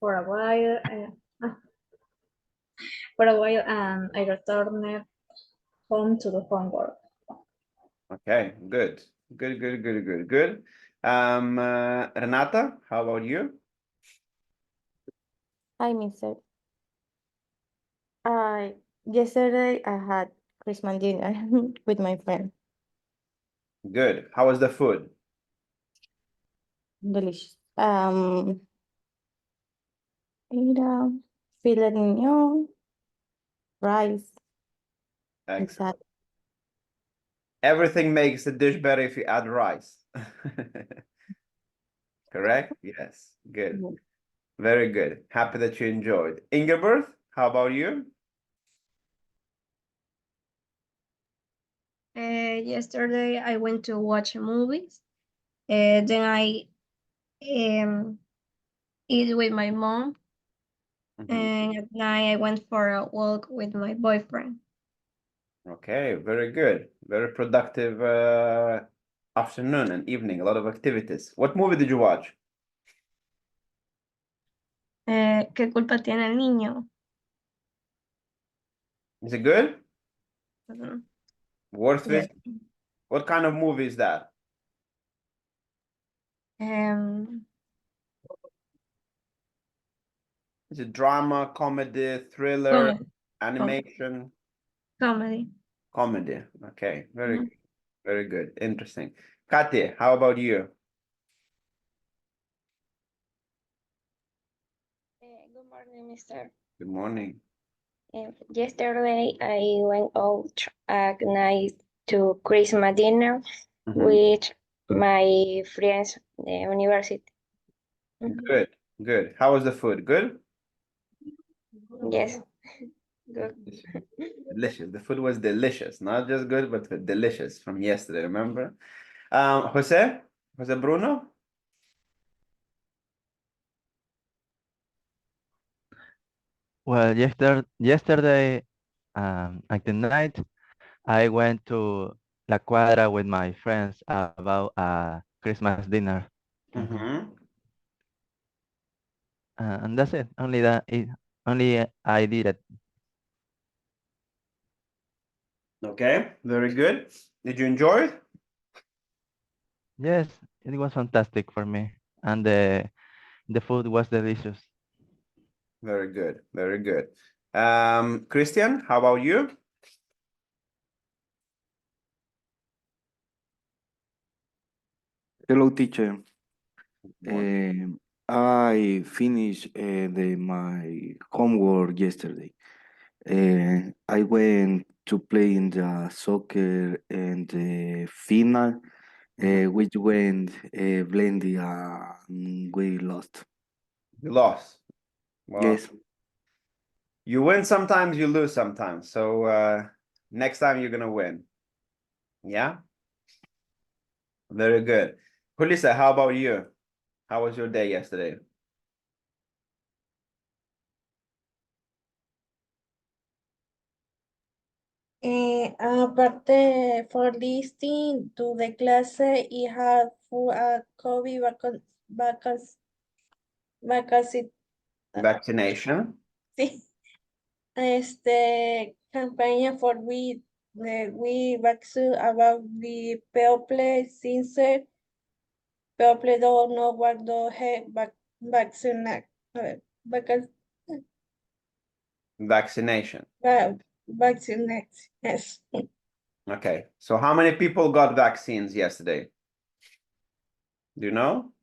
for a while. For a while, and I returned home to the homework. Okay, good. Good. Renata, how about you? Hi, Mister. Yesterday I had Christmas dinner with my friend. Good. How was the food? Delicious. Era filet mignon, rice, Excellent. exactly. Everything makes the dish better if you add rice. Correct? Yes. Good. Very good. Happy that you enjoyed. Ingeborg, how about you? Yesterday, I went to watch movies. Then I eat with my mom. And at night, I went for a walk with my boyfriend. Okay, very good. Very productive afternoon and evening. A lot of activities. What movie did you watch? ¿Qué culpa tiene el niño? Is it good? Mhm. Worth Yes. it? What kind of movie is that? Um, Is it drama, comedy, thriller, comedy. animation? Comedy. Comedy. Okay, Mhm. very good. Interesting. Katia, how about you? Good morning, Mister. Good morning. Yesterday, I went out at night to Christmas dinner Mhm. with my friends at the university. Good, good. How was the food? Good? Yes, good. Delicious. The food was delicious. Not just good, but delicious from yesterday, remember? Jose? Jose Bruno? Well, yesterday at the night, I went to La Cuadra with my friends about a Christmas dinner. Mm-hmm. And that's it. Only I did it. Okay, very good. Did you enjoy it? Yes, it was fantastic for me, and the food was delicious. Very good, very good. Christian, how about you? Hello, teacher. Morning. I finished my homework yesterday. I went to play in the soccer and the final, which went blended. We lost. You lost. Well, Yes. you win sometimes, you lose sometimes. So next time you're gonna win. Yeah? Very good. Julissa, how about you? How was your day yesterday? Aparte for listening to the class, y have for a COVID vacancy, Vaccination. sí, campaña for we vaccine about the people since people don't know what the heck vaccine, Vaccination. vaccinate, yes. Okay. So how many people got vaccines yesterday? Do you know?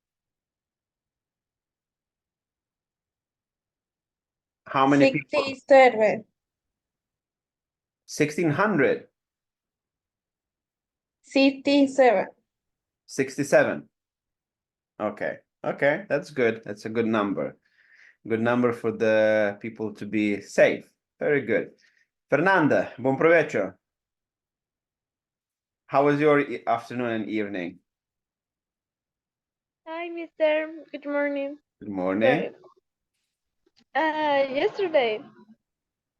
How many people? 67. 1,600. 67. 67. Okay. Okay. That's good. That's a good number. Good number for the people to be safe. Very good. Fernanda, buon provecho. How was your afternoon and evening? Hi, Mister. Good morning. Good morning. Sorry. Yesterday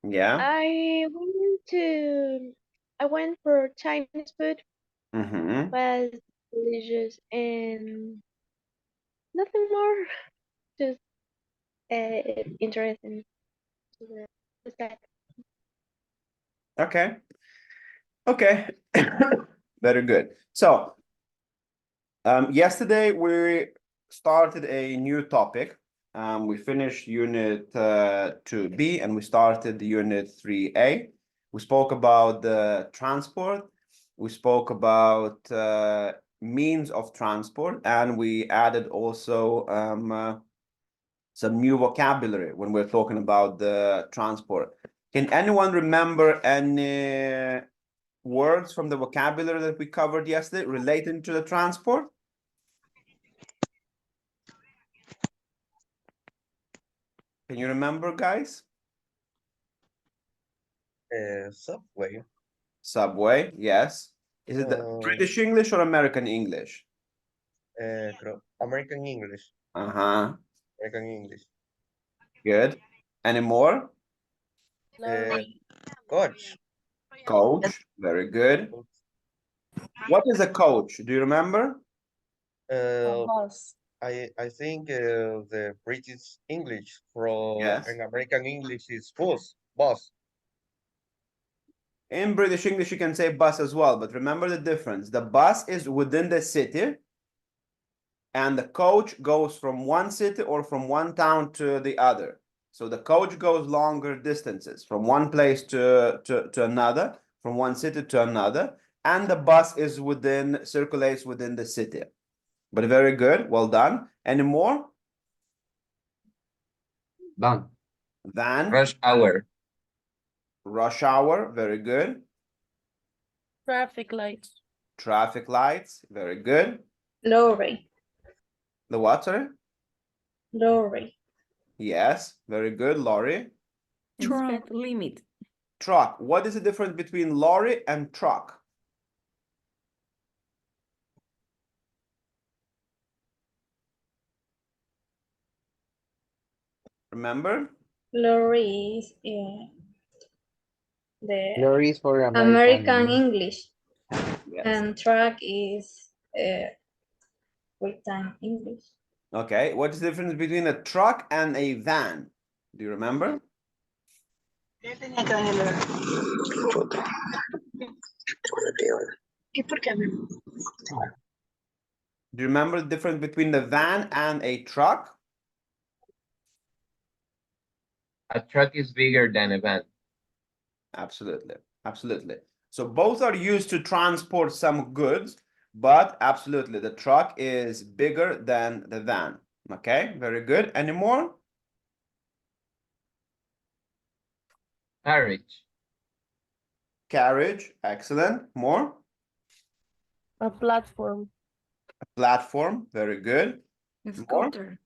Yeah. I went for Chinese food. Mm-hmm. Was delicious and nothing more. Just interesting to the fact. Okay. Okay. Very good. So, yesterday we started a new topic. We finished unit 2B and we started unit 3A. We spoke about the transport. We spoke about means of transport, and we added also some new vocabulary when we're talking about the transport. Can anyone remember any words from the vocabulary that we covered yesterday relating to the transport? Can you remember, guys? Subway. Subway, yes. Is it the British English or American English? American English. Uh-huh. American English. Good. Any more? Coach. Coach, very good. What is a coach? Do you remember? Bus. I think the British English from Yes. and American English is bus. In British English, you can say bus as well, but remember the difference. The bus is within the city, and the coach goes from one city or from one town to the other. So the coach goes longer distances from one place to another, from one city to another, and the bus is circulates within the city. But very good, well done. Any more? Van. Van. Rush hour. Rush hour, very good. Traffic lights. Traffic lights, very good. Lorry. The what, sorry? Lorry. Yes, very good, lorry. Truck limit. Truck. What is the difference between lorry and truck? Remember? Lorry is the Lorry is for American English, Yes. and truck is Britain English. Okay, what is the difference between a truck and a van? Do you remember? Do you remember the difference between the van and a truck? A truck is bigger than a van. Absolutely, absolutely. So both are used to transport some goods, but absolutely, the truck is bigger than the van. Okay, very good. Any more? Carriage. Carriage, excellent. More? A platform. A platform, very good. Scooter.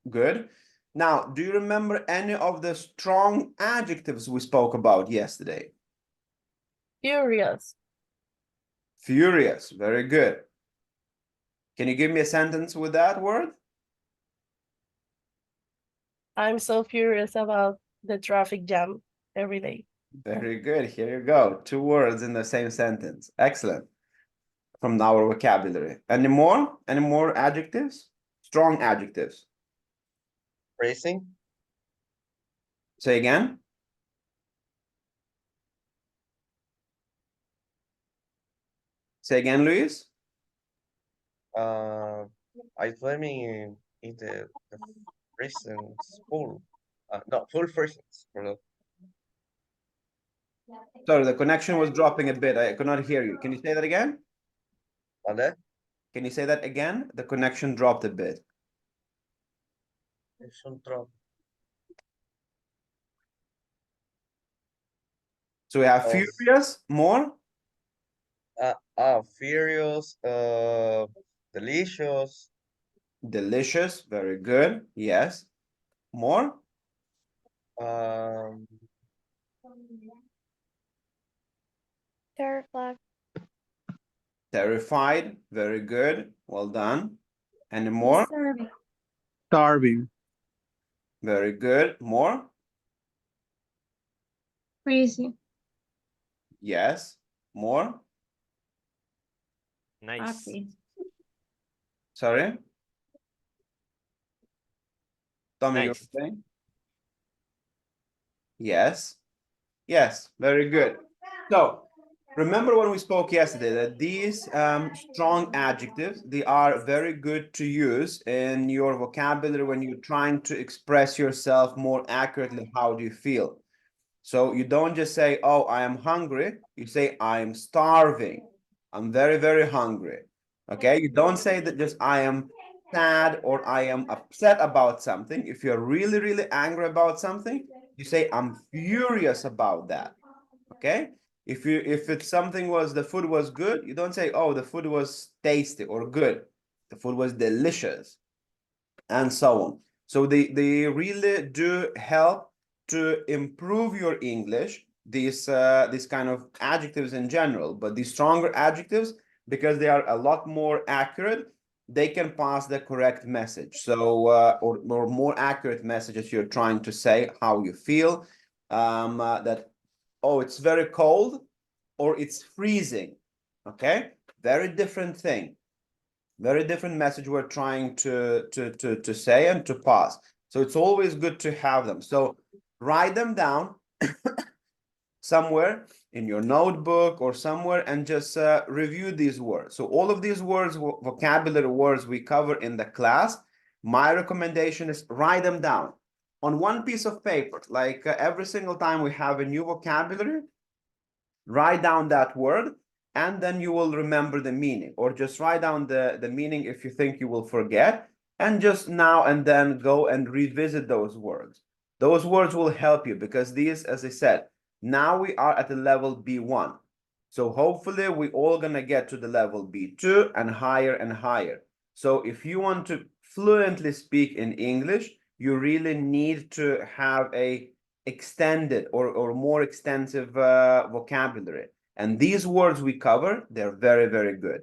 Good. Now, do you remember any of the strong adjectives we spoke about yesterday? Furious. Furious, very good. Can you give me a sentence with that word? I'm so furious about the traffic jam every day. Very good. Here you go. 2 words in the same sentence. Excellent. From our vocabulary. Any more? Any more adjectives? Strong adjectives. Racing. Say again. Say again, Luis. I swimming in the recent pool. No, full persons. Sorry, the connection was dropping a bit. I could not hear you. Can you say that again? ¿Vale? Can you say that again? The connection dropped a bit. Es un drop. So we have furious, more? Furious, delicious. Delicious, very good. Yes. More? Terrified. Terrified, very good. Well done. Any more? Starving. Very good. More? Crazy. Yes. More? Happy. Sorry? Tommy, you were Nice. saying? Yes. Yes, very good. So remember when we spoke yesterday that these strong adjectives, they are very good to use in your vocabulary when you're trying to express yourself more accurately. How do you feel? So you don't just say, oh, I am hungry. You say, I am starving. I'm very, very hungry. Okay. You don't say that just I am sad or I am upset about something. If you're really, really angry about something, you say, I'm furious about that. Okay. If it's something was the food was good, you don't say, oh, the food was tasty or good. The food was delicious and so on. So they really do help to improve your English, these kind of adjectives in general, but these stronger adjectives, because they are a lot more accurate, they can pass the correct message. So or more accurate messages you're trying to say, how you feel, that, oh, it's very cold or it's freezing. Okay, very different thing. Very different message we're trying to say and to pass. So it's always good to have them. So write them down somewhere in your notebook or somewhere and just review these words. So all of these words, vocabulary words we cover in the class, my recommendation is write them down on one piece of paper. Like every single time we have a new vocabulary, write down that word and then you will remember the meaning, or just write down the meaning if you think you will forget, and just now and then go and revisit those words. Those words will help you because these, as I said, now we are at the level B1. So hopefully we all gonna get to the level B2 and higher and higher. So if you want to fluently speak in English, you really need to have a extended or more extensive vocabulary. And these words we cover, they're very, very good.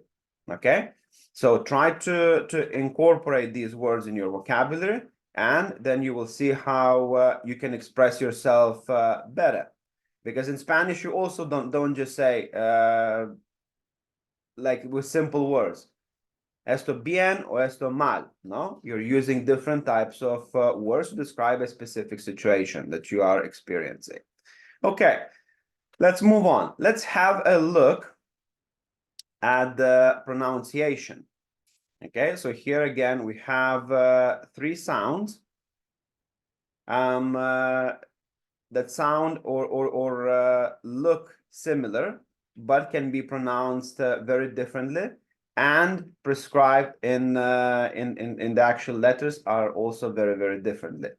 Okay. So try to incorporate these words in your vocabulary, and then you will see how you can express yourself better. Because in Spanish, you also don't just say like with simple words, esto bien or esto mal. No, you're using different types of words to describe a specific situation that you are experiencing. Okay, let's move on. Let's have a look at the pronunciation. Okay, so here again we have 3 sounds that sound or look similar, but can be pronounced very differently, and prescribed in the actual letters are also very, very differently.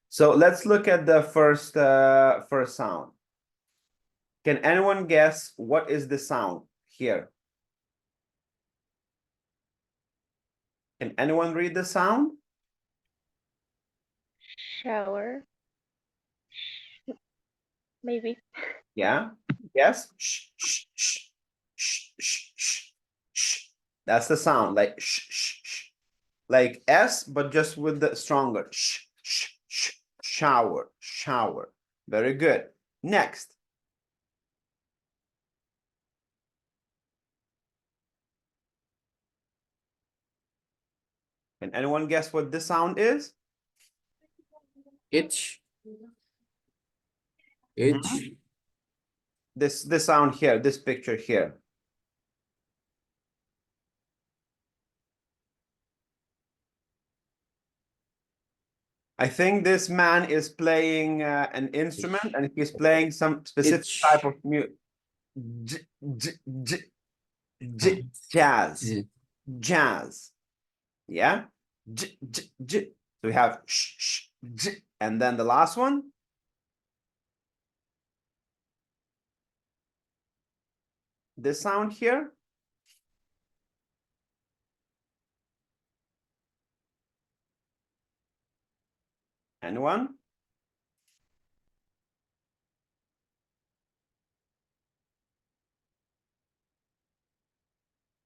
So let's look at the first sound. Can anyone guess what is the sound here? Can anyone read the sound? Shower. Maybe. Yeah. Yes. Shh, shh, shh, shh, shh, shh, shh. That's the sound, like shh, shh, shh. Like S, but just with the stronger shh, shh, shh. Shower, shower. Very good. Next. Can anyone guess what this sound is? Itch. Itch. This sound here, this picture here. I think this man is playing an instrument, and he's playing some specific type of music. Jazz. Jazz. Yeah. So we have sh, sh, j, and then the last one. This sound here. Anyone?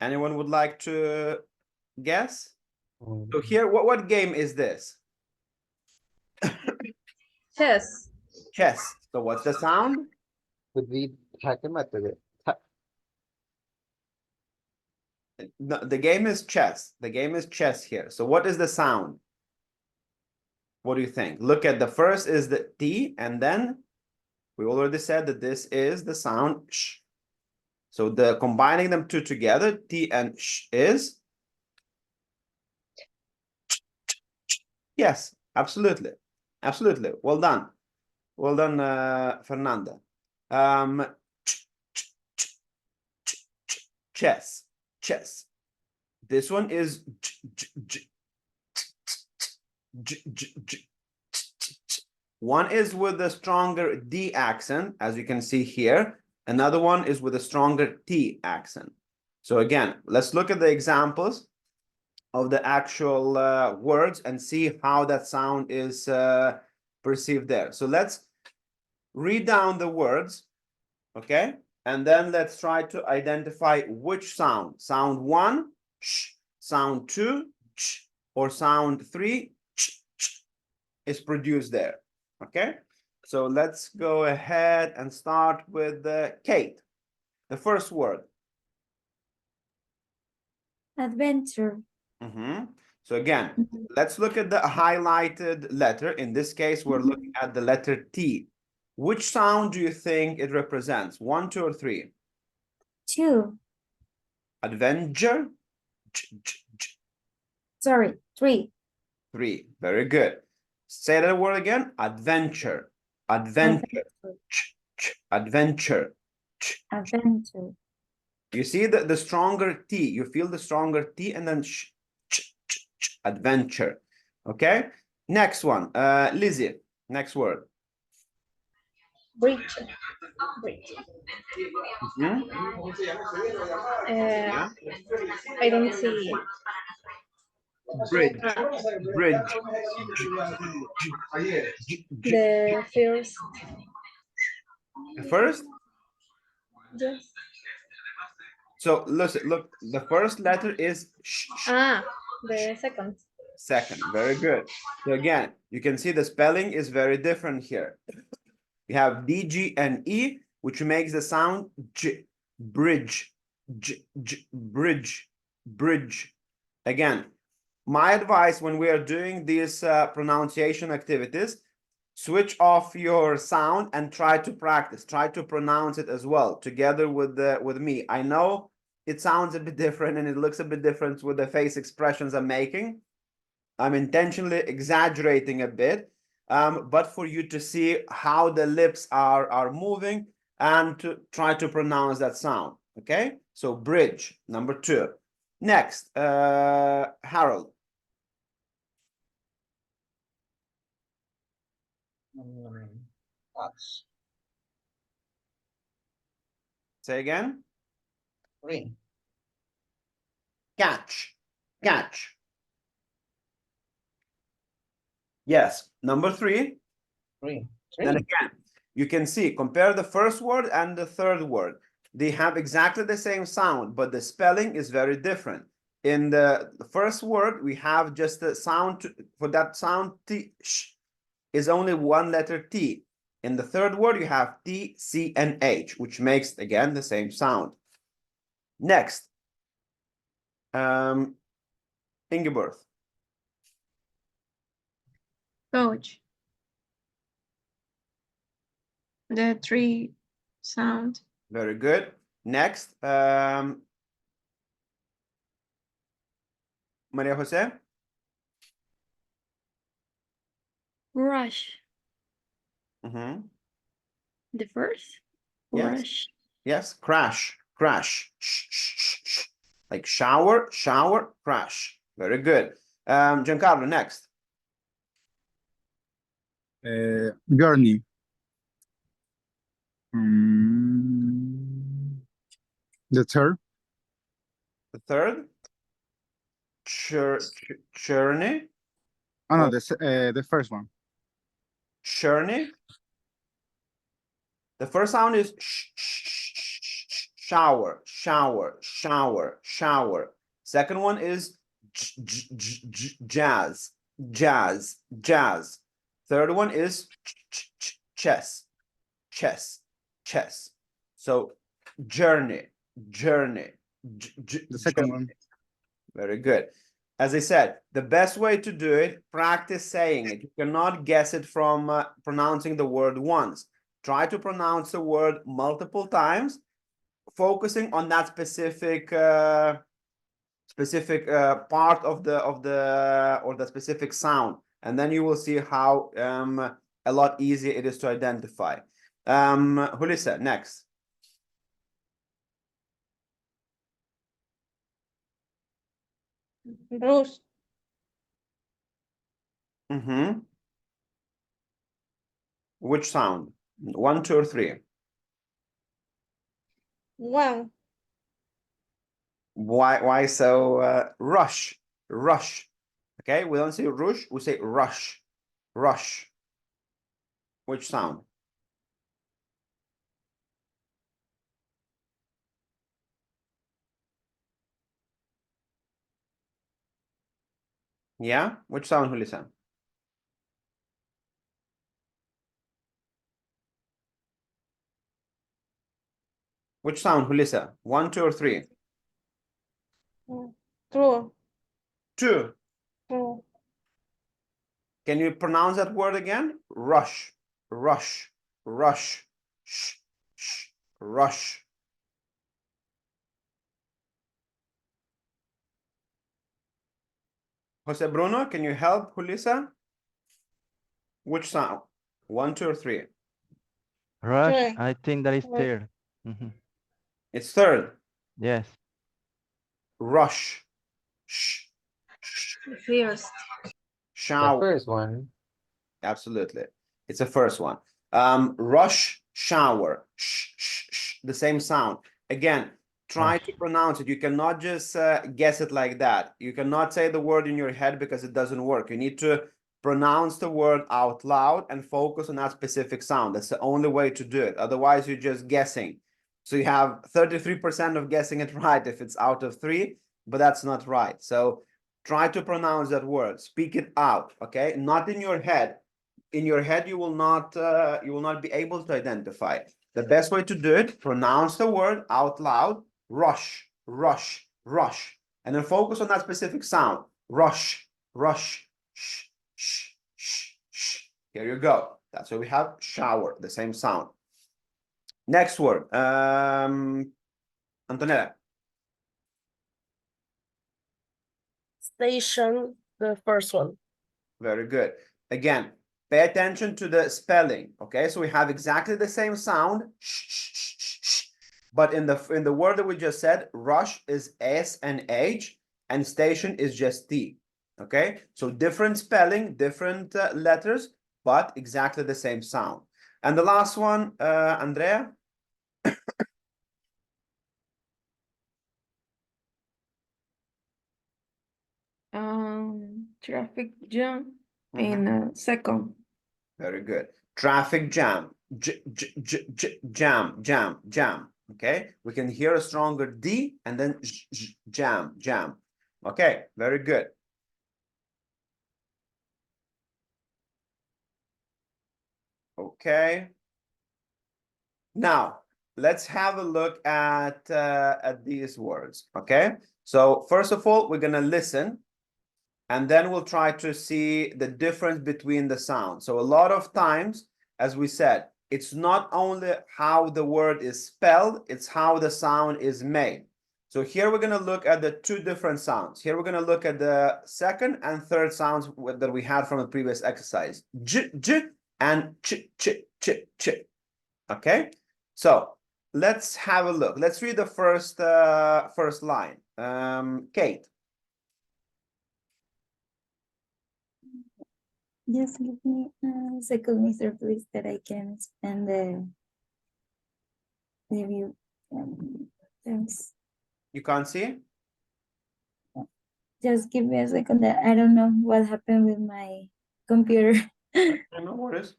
Anyone would like to guess? So here, what game is this? Chess. Chess. So what's the sound? Could be No, the game is chess. The game is chess here. So what is the sound? What do you think? Look at the first is the T, and then we already said that this is the sound sh. So the combining them two together, T and sh is. Yes, absolutely. Absolutely. Well done. Well done, Fernanda. Chess. Chess. This one is one is with a stronger D accent, as you can see here. Another one is with a stronger T accent. So again, let's look at the examples of the actual words and see how that sound is perceived there. So let's read down the words, okay? And then let's try to identify which sound. Sound 1, sh, sound 2, ch, or sound 3, ch, is produced there, okay? So let's go ahead and start with Kate. The first word. Adventure. So again, let's look at the highlighted letter. In this case, we're looking at the letter T. Which sound do you think it represents? 1, 2, or 3? 2. Adventure. Sorry, 3. 3. Very good. Say that word again. Adventure. Adventure. Adventure. Adventure. You see the stronger T. You feel the stronger T and then sh, adventure. Okay. Next one. Lizzie. Next word. Bridge. Bridge. I don't see it. Bridge. Bridge. The first. First. Yes. So listen, look, the first letter is sh. The second. Second. Very good. So again, you can see the spelling is very different here. You have D, G, and E, which makes the sound J. Bridge. J, J, bridge. Bridge. Again, my advice when we are doing these pronunciation activities, switch off your sound and try to practice. Try to pronounce it as well, together with me. I know it sounds a bit different and it looks a bit different with the face expressions I'm making. I'm intentionally exaggerating a bit, but for you to see how the lips are moving and to try to pronounce that sound. Okay, so bridge, number 2. Next, Harold. Say again. Green. Catch. Catch. Yes, number 3. Green. And again, you can see, compare the first word and the third word. They have exactly the same sound, but the spelling is very different. In the first word, we have just the sound for that sound T, sh, is only one letter T. In the third word, you have T, C, and H, which makes, again, the same sound. Next, Ingeborg. Coach. The 3 sound. Very good. Next, Maria Jose. Rush. The first. Yes. Rush. Yes, crash, crash, like shower, shower, crash. Very good. Giancarlo, next. Journey. The third. The third. Journey. Oh no, the first one. Journey. The first sound is shower, shower, shower, shower. Second one is jazz, jazz, jazz. Third one is chess, chess, chess. So journey, journey. The second one. Very good. As I said, the best way to do it, practice saying it. You cannot guess it from pronouncing the word once. Try to pronounce the word multiple times, focusing on that specific part of the specific sound, and then you will see how a lot easier it is to identify. Julissa, next. Bruce. Which sound? 1, 2, or 3? 1. Why so rush? Okay, we don't say rush, we say rush. Which sound? Yeah, which sound, Julissa? Which sound, Julissa? 1, 2, or 3? True. 2. True. Can you pronounce that word again? Rush. Rush. Jose Bruno, can you help Julissa? Which sound? 1, 2, or 3? Rush, Three. I think that is Rush. third. It's third. Yes. Rush. First. The Shower. first one. Absolutely. It's the first one. Rush, shower. The same sound. Again, try to pronounce it. You cannot just guess it like that. You cannot say the word in your head because it doesn't work. You need to pronounce the word out loud and focus on that specific sound. That's the only way to do it. Otherwise, you're just guessing. So you have 33% of guessing it right if it's out of 3, but that's not right. So try to pronounce that word. Speak it out, okay? Not in your head. In your head, you will not be able to identify it. The best way to do it, pronounce the word out loud, rush, and then focus on that specific sound. Rush, Here you go. That's why we have shower, the same sound. Next word, Antonella. Station, the first one. Very good. Again, pay attention to the spelling. Okay, so we have exactly the same sound, but in the word that we just said, rush is S and H, and station is just T. Okay, so different spelling, different letters, but exactly the same sound. And the last one, Andrea. Traffic jam in second. Very good. Traffic jam. Jam. Okay, we can hear a stronger D and then jam. Okay, very good. Okay. Now let's have a look at these words. Okay, so first of all, we're gonna listen, and then we'll try to see the difference between the sounds. So a lot of times, as we said, it's not only how the word is spelled, it's how the sound is made. So here we're going to look at the 2 different sounds. Here we're going to look at the second and third sounds that we had from the previous exercise. J and ch. Okay, so let's have a look. Let's read the first line. Kate. Just give me a second, Mr. Please, that I can spend the review. Thanks. You can't see? Just give me a second. That I don't know what happened with my computer. No worries.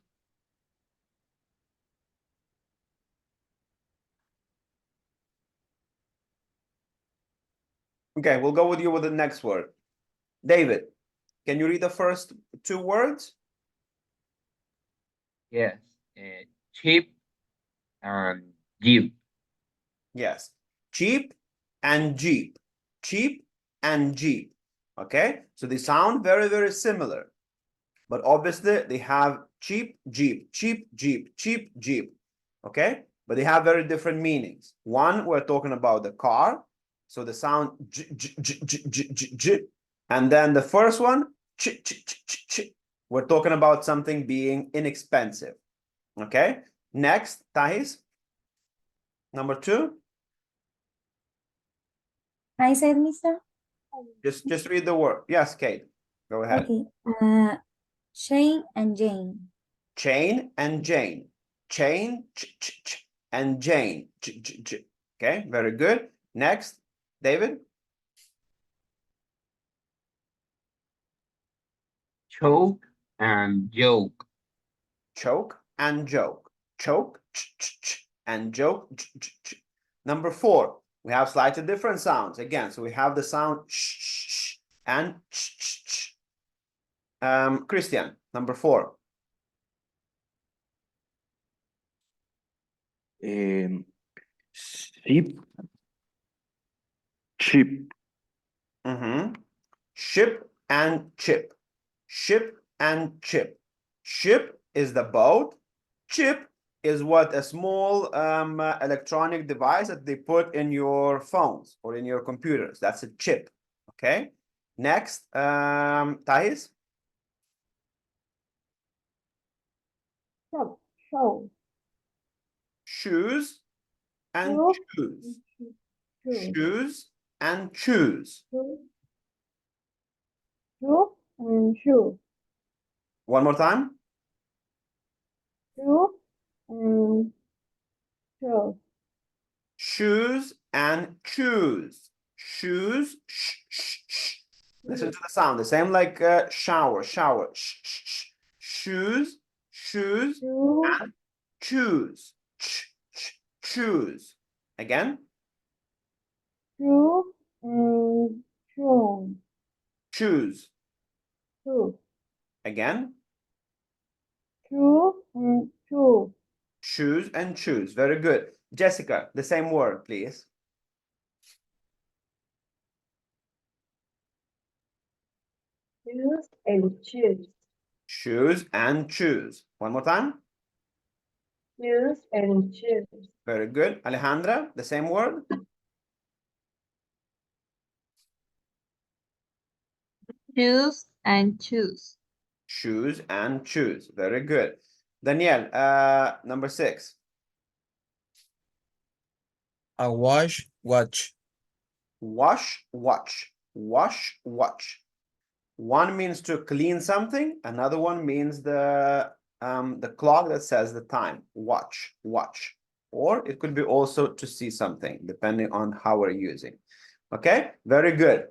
Okay, we'll go with you with the next word. David, can you read the first 2 words? Yes. Cheap and Jeep. Yes. Cheap and Jeep. Cheap and Jeep. Okay, so they sound very, very similar. But obviously they have cheap Jeep, cheap Jeep, cheap Jeep. Okay, but they have very different meanings. One, we're talking about the car, so the sound j, j, j, j, j, j, j. And then the first one, ch, ch, ch, ch, ch. We're talking about something being inexpensive. Okay, next, Thais. Number 2. I said, Mister. Just read the word. Yes, Kate. Go ahead. Okay. Shane and Jane. Chain and Jane. Chain ch, ch, ch, and Jane. Ch, ch, ch. Okay, very good. Next, David. Choke and joke. Choke and joke. Choke ch, ch, ch, and joke ch, ch, ch. Number 4, we have slightly different sounds again. So we have the sound sh, sh, sh and ch, ch, ch. Christian, number 4. Sheep, sheep, Ship and chip. Ship and chip. Ship is the boat. Chip is what a small electronic device that they put in your phones or in your computers. That's a chip. Okay. Next, Thais. Show. Shoes and choose. Shoes and choose. Shoe and shoe. One more time. Shoe and shoe. Shoes and choose. Shoes. Sh, sh, sh. Listen to the sound. The same like shower. Shower. Sh, sh, sh. Shoes. Shoes and choose. Ch, ch, choose. Again. Shoe and shoe. Choose. Shoe. Again. Shoe and shoe. Choose and choose. Very good. Jessica, the same word, please. Choose and choose. Choose and choose. One more time. Choose and choose. Very good. Alejandra, the same word. Choose and choose. Choose and choose. Very good. Daniel, number 6. A wash, watch. Wash, watch. Wash, watch. One means to clean something. Another one means the clock that says the time. Watch, watch. Or it could be also to see something, depending on how we're using. Okay, very good.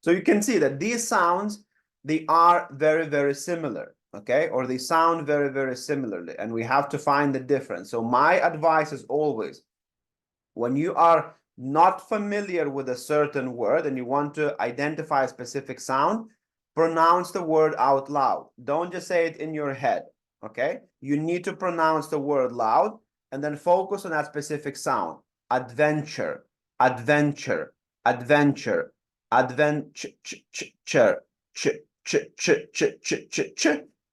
So you can see that these sounds, they are very, very similar. Okay, or they sound very, very similarly, and we have to find the difference. So my advice is always, when you are not familiar with a certain word and you want to identify a specific sound, pronounce the word out loud. Don't just say it in your head. Okay, you need to pronounce the word loud and then focus on that specific sound. Adventure, adventure, adventure, adventure,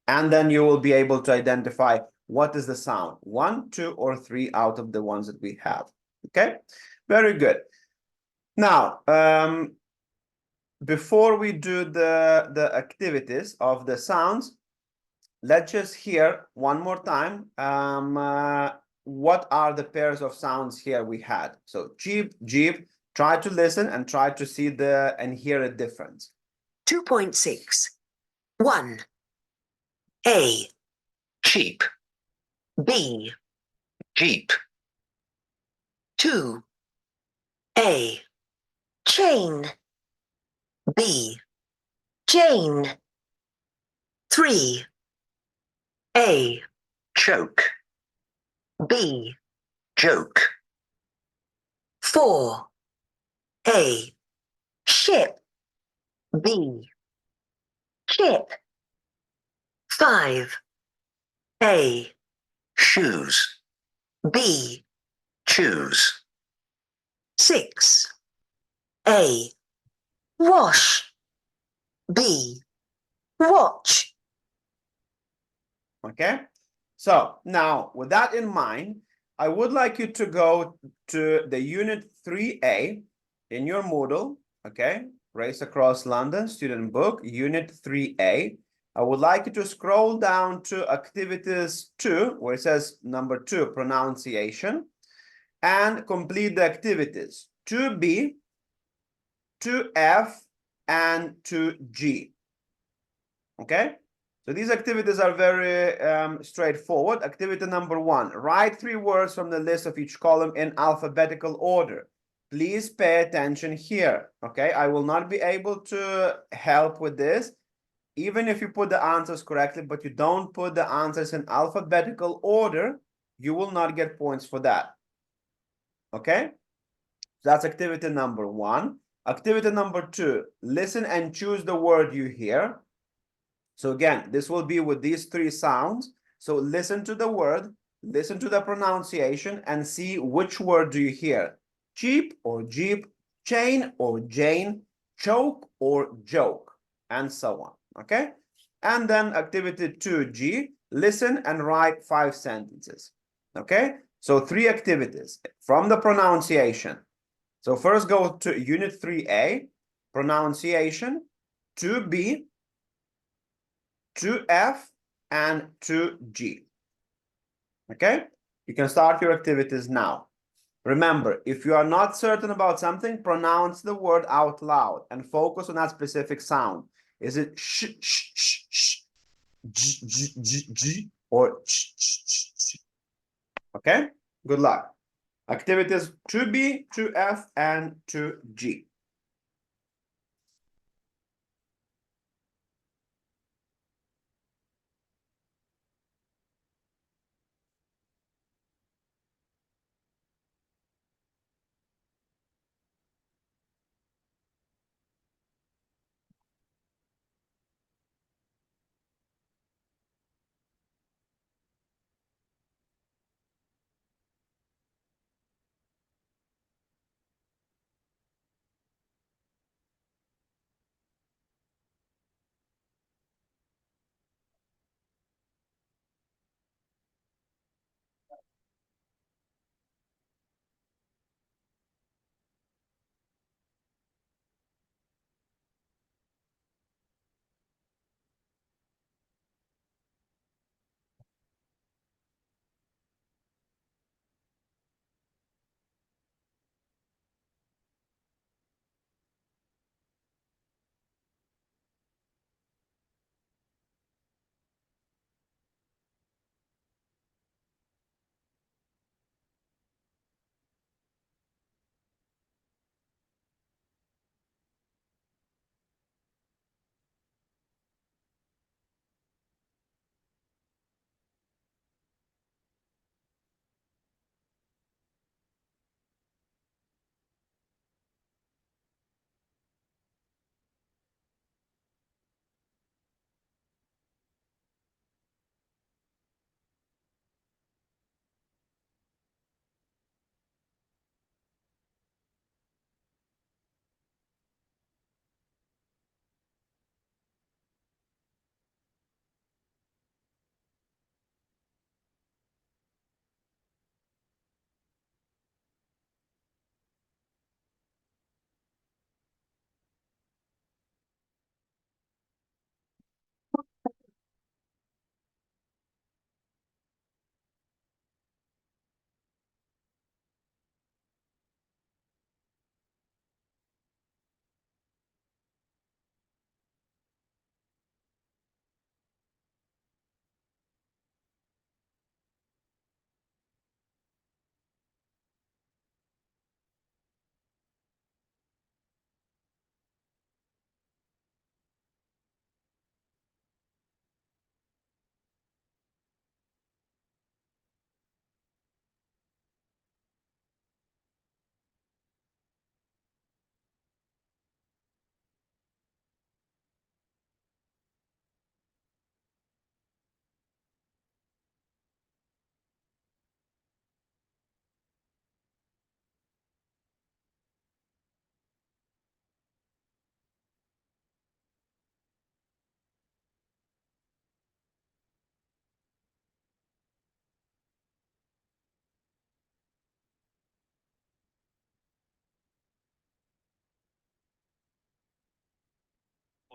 and then you will be able to identify what is the sound. 1, 2, or 3 out of the ones that we have. Okay, very good. Now, before we do the activities of the sounds, let's just hear one more time what are the pairs of sounds here we had. So Jeep, Jeep, try to listen and try to see and hear a difference. 2.6. 1. A. Cheap. B. Jeep. 2. A. Chain. B. Jane. 3. A. Choke. B. Joke. 4. A. Ship. B. Chip. 5. A. Shoes. B. Choose. 6. A. Wash. B. Watch. Okay, so now with that in mind, I would like you to go to the unit 3A in your Moodle, okay? Race Across London, student book, unit 3A. I would like you to scroll down to activities 2, where it says number 2, pronunciation, and complete the activities 2B, 2F, and 2G. Okay? So these activities are very straightforward. Activity number 1, write 3 words from the list of each column in alphabetical order. Please pay attention here, okay? I will not be able to help with this, even if you put the answers correctly, but you don't put the answers in alphabetical order, you will not get points for that, okay? So that's activity number 1. Activity number 2, listen and choose the word you hear. So again, this will be with these 3 sounds. So listen to the word, listen to the pronunciation, and see which word do you hear. Cheap or jeep, chain or Jane, choke or joke, and so on, okay? And then activity 2G, listen and write 5 sentences, okay? So 3 activities from the pronunciation. So first go to unit 3A, pronunciation, 2B, 2F, and 2G. Okay? You can start your activities now. Remember, if you are not certain about something, pronounce the word out loud and focus on that specific sound. Is it sh, sh, sh, sh, j, j, j, j, or ch, ch, ch, ch? Okay? Good luck. Activities 2B, 2F, and 2G.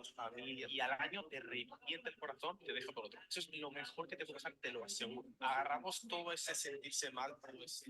amigos, familia, y al año te revienta el corazón y te deja por otro. Eso es lo mejor que te puede pasar, te lo aseguro. Agarramos todo ese sentirse mal, todo ese...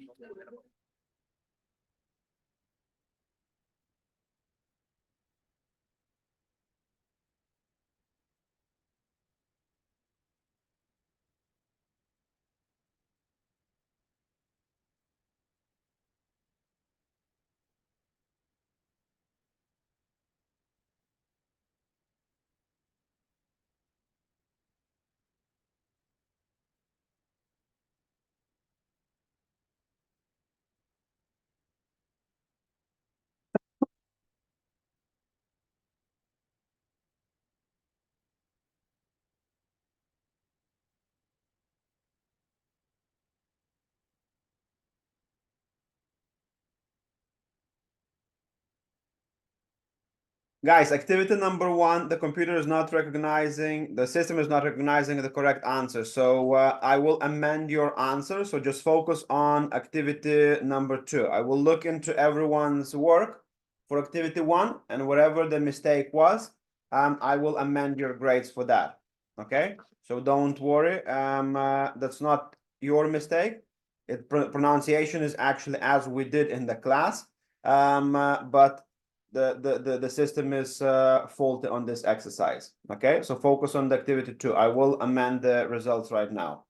Guys, activity number 1, the computer is not recognizing, the system is not recognizing the correct answer. So I will amend your answer. So just focus on activity number 2. I will look into everyone's work for activity 1, and whatever the mistake was, I will amend your grades for that. Okay? So don't worry. That's not your mistake. Pronunciation is actually as we did in the class. But the system is faulty on this exercise. Okay, so focus on the activity 2. I will amend the results right now.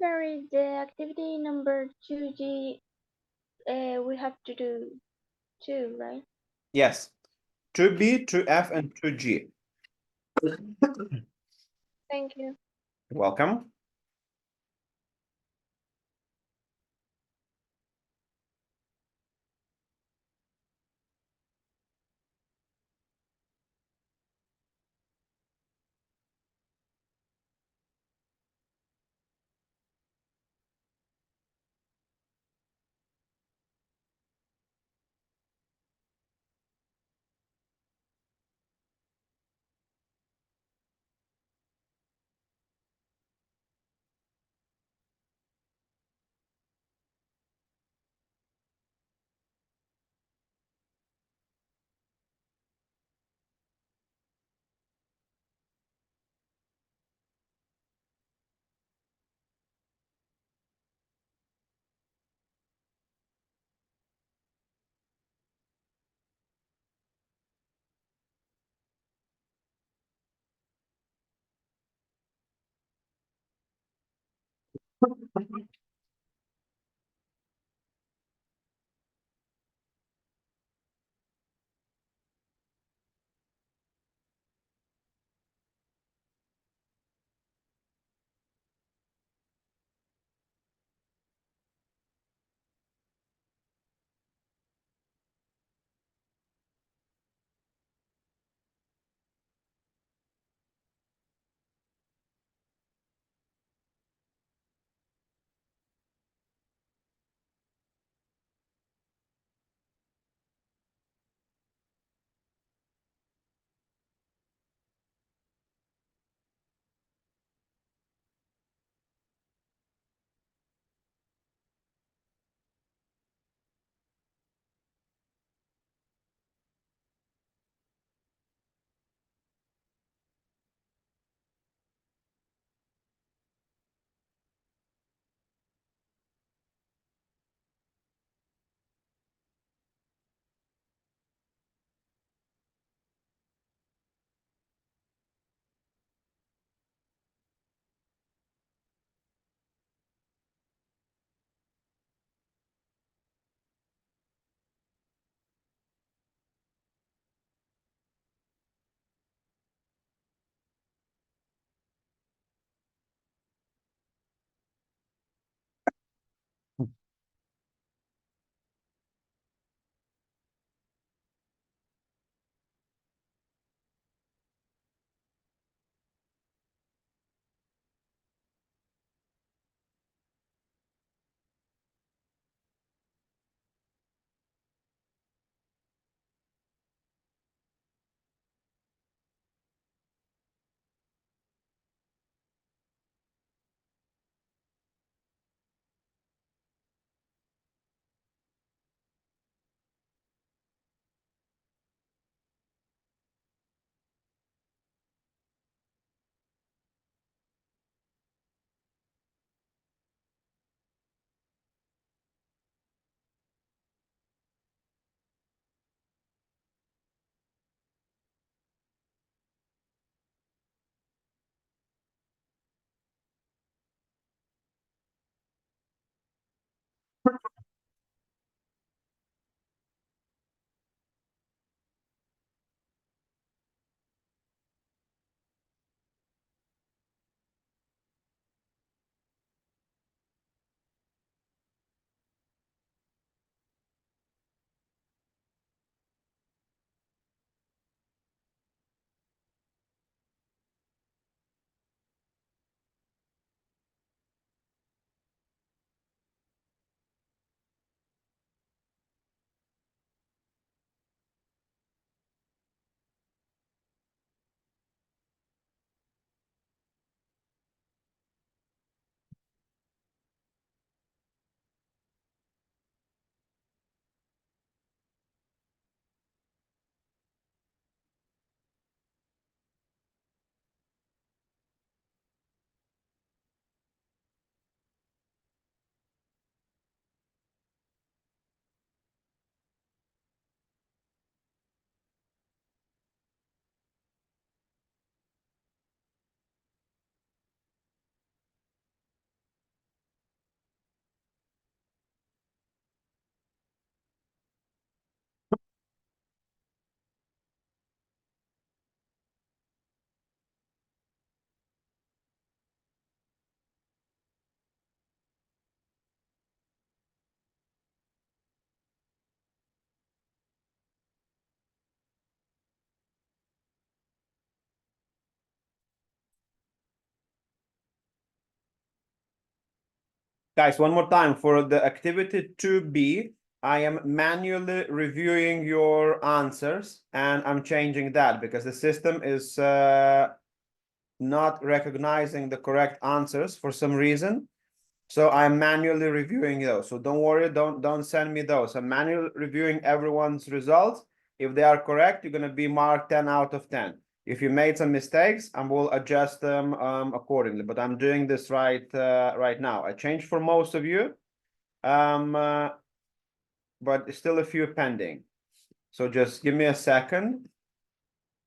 Sorry, the activity number 2G, we have to do two, right? Yes. 2B, 2F, and 2G. Thank you. Welcome. Guys, one more time for the activity 2B. I am manually reviewing your answers and I'm changing that because the system is not recognizing the correct answers for some reason. So I'm manually reviewing those. So don't worry, don't send me those. I'm manually reviewing everyone's results. If they are correct, you're gonna be marked 10 out of 10. If you made some mistakes, I will adjust them accordingly. But I'm doing this right now. I changed for most of you, but still a few pending. So just give me a second.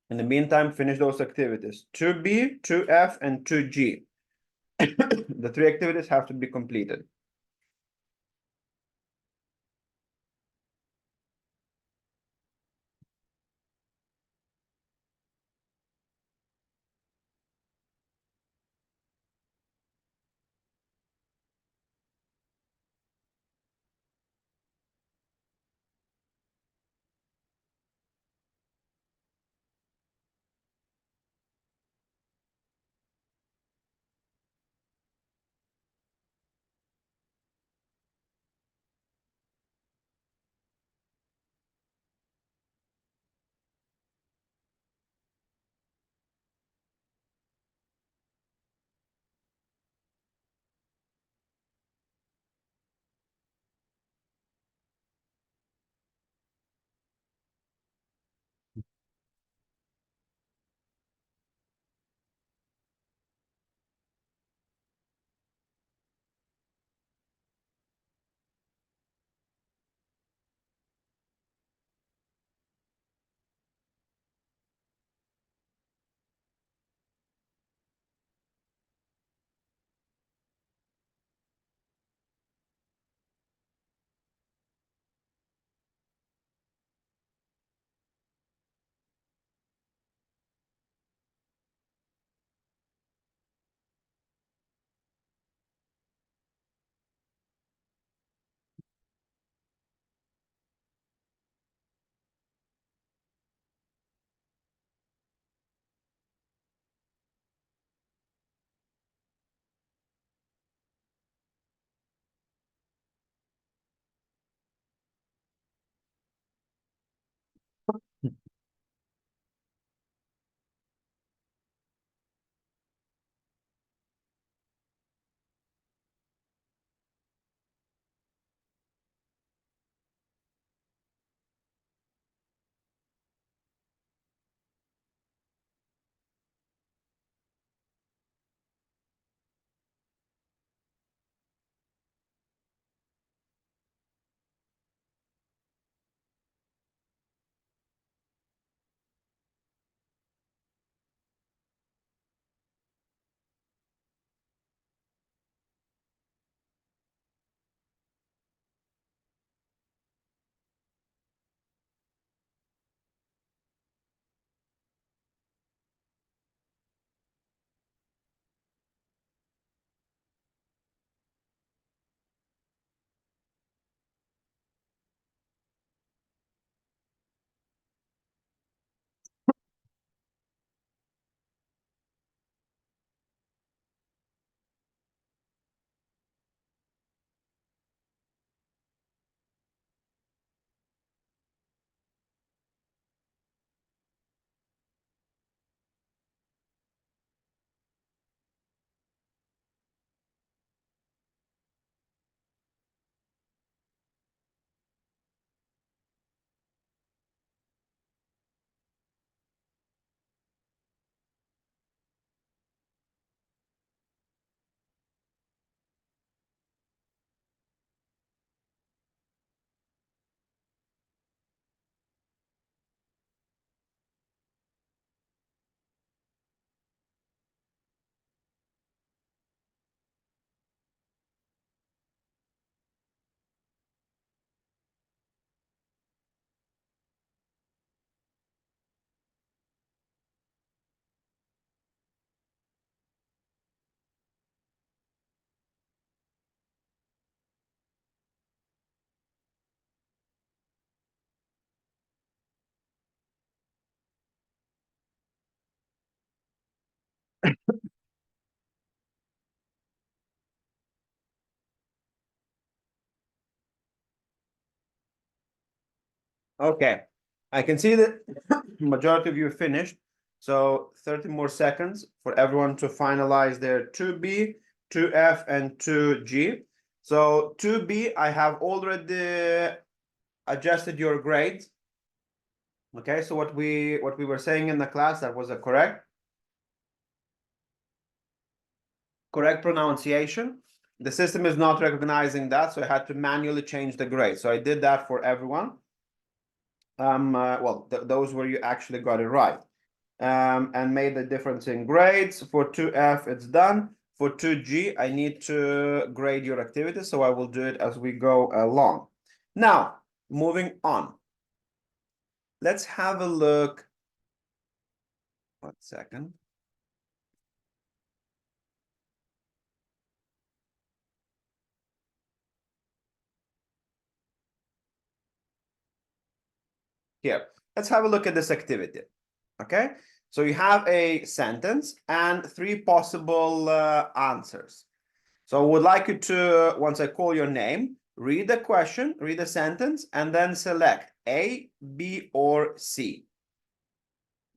In the meantime, finish those activities. 2B, 2F, and 2G. The 3 activities have to be completed. Okay, I can see that majority of you finished. So 30 more seconds for everyone to finalize their 2B, 2F, and 2G. So 2B, I have already adjusted your grades. Okay, so what we were saying in the class, that was a correct pronunciation. The system is not recognizing that, so I had to manually change the grade. So I did that for everyone. Well, those where you actually got it right. And made the difference in grades. For 2F, it's done. For 2G, I need to grade your activity, so I will do it as we go along. Now, moving on. Let's have a look. 1 second. Here, let's have a look at this activity. Okay, so you have a sentence and 3 possible answers. So I would like you to, once I call your name, read the question, read the sentence, and then select A, B, or C.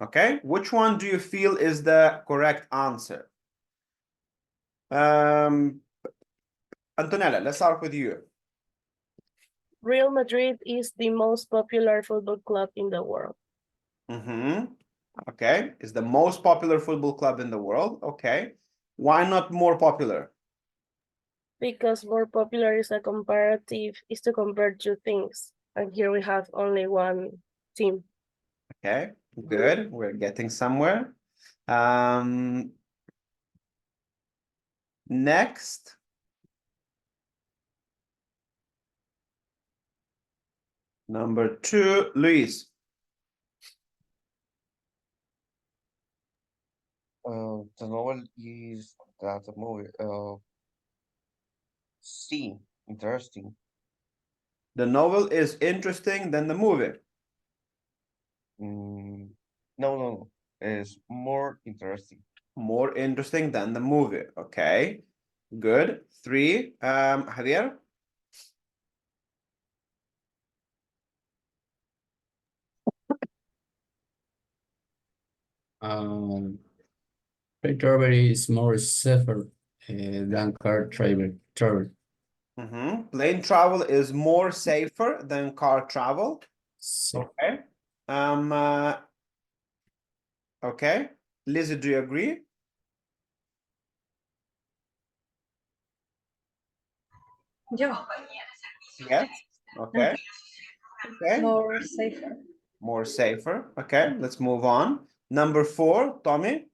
Okay, which one do you feel is the correct answer? Antonella, let's start with you. Real Madrid is the most popular football club in the world. Okay, is the most popular football club in the world. Okay, why not more popular? Because more popular is a comparative, is to compare two things. And here we have only one team. Okay, good. We're getting somewhere. Next. Number 2, Luis. The novel is that the movie. C, interesting. The novel is interesting than the movie. No. It's more interesting. More interesting than the movie. Okay, good. 3, Javier. Train travel is more safer than car travel. Plane travel is more safer than car travel. Okay. Okay. Lizzie, do you agree? Yes. Okay. Okay. More safer. More safer. Okay, let's move on. Number 4, Tommy.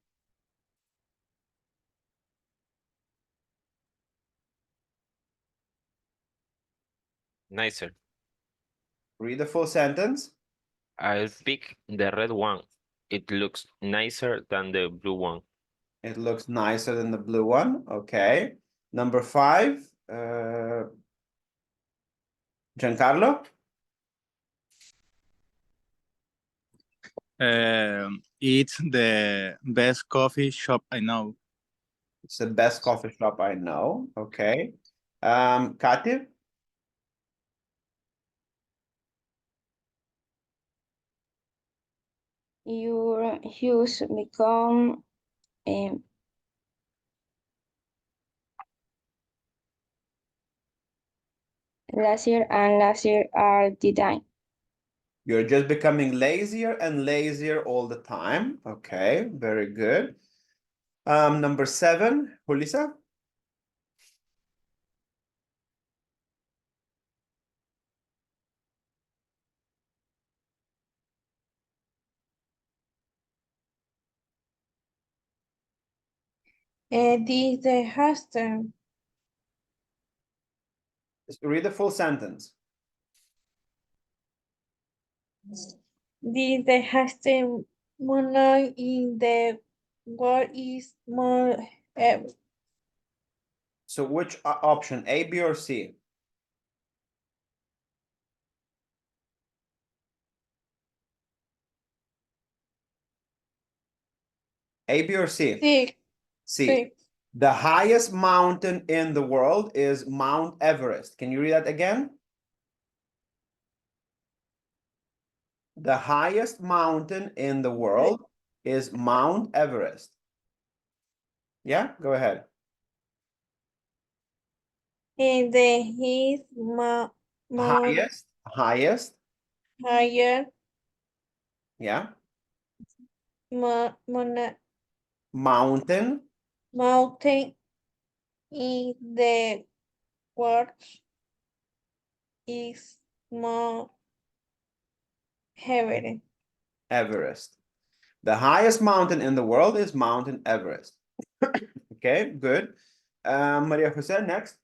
Nicer. Read the full sentence. I'll pick the red one. It looks nicer than the blue one. It looks nicer than the blue one. Okay. Number 5, Giancarlo. It's the best coffee shop I know. It's the best coffee shop I know. Okay. Katya. Your hues become lazier and lazier all the time. You're just becoming lazier and lazier all the time. Okay, very good. Number 7, Julissa. The hashtag. Read the full sentence. The hashtag monarch in the world is more. So which option, A, B, or C? A, B, or C? C. C. The highest mountain in the world is Mount Everest. Can you read that again? The highest mountain in the world is Mount Everest. Yeah, go ahead. His Highest. higher Yeah. mountain Mountain. in the world is Mount Everest. Everest. The highest mountain in the world is Mountain Everest. Okay, good. Maria Jose, next.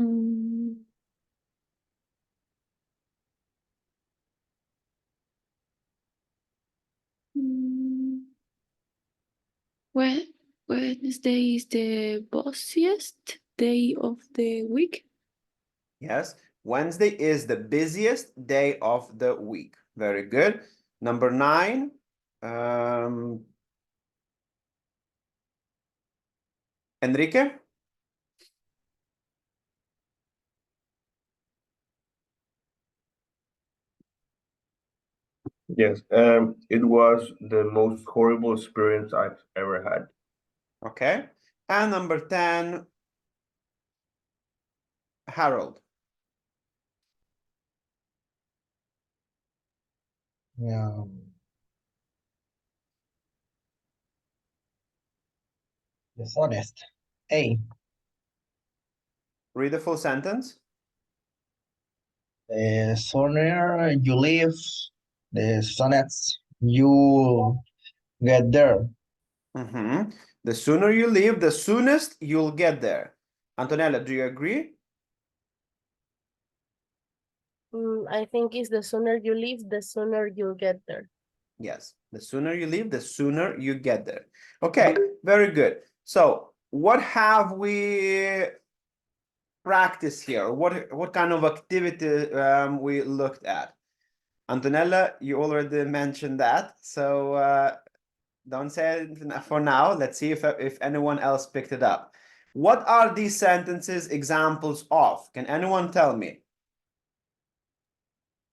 Mm, mm, Wednesday is the busiest day of the week. Yes, Wednesday is the busiest day of the week. Very good. Number 9. Enrique? Yes, it was the most horrible experience I've ever had. Okay. And number 10, Harold. Yeah. Dishonest. A. Read the full sentence. The sooner you leave, the soonest you get there. The sooner you leave, the soonest you'll get there. Antonella, do you agree? I think it's the sooner you leave, the sooner you'll get there. Yes, the sooner you leave, the sooner you get there. Okay, very good. So what have we practiced here? What kind of activity we looked at? Antonella, you already mentioned that, so don't say it for now. Let's see if anyone else picked it up. What are these sentences examples of? Can anyone tell me?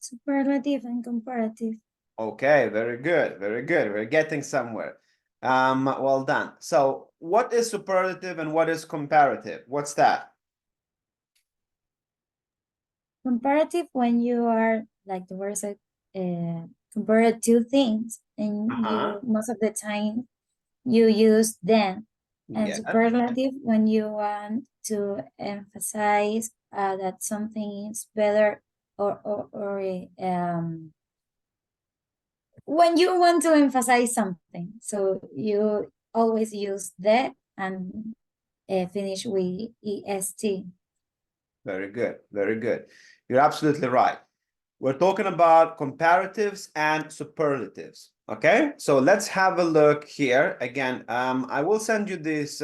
superlative and comparative. Okay, very good, very good. We're getting somewhere. Well done. So what is superlative and what is comparative? What's that? Comparative when you are, like the word said, compare two things, and you most of the time you use them. And Yeah. superlative when you want to emphasize that something is better, or when you want to emphasize something, so you always use that and finish with est. Very good, very good. You're absolutely right. We're talking about comparatives and superlatives. Okay, so let's have a look here again. I will send you these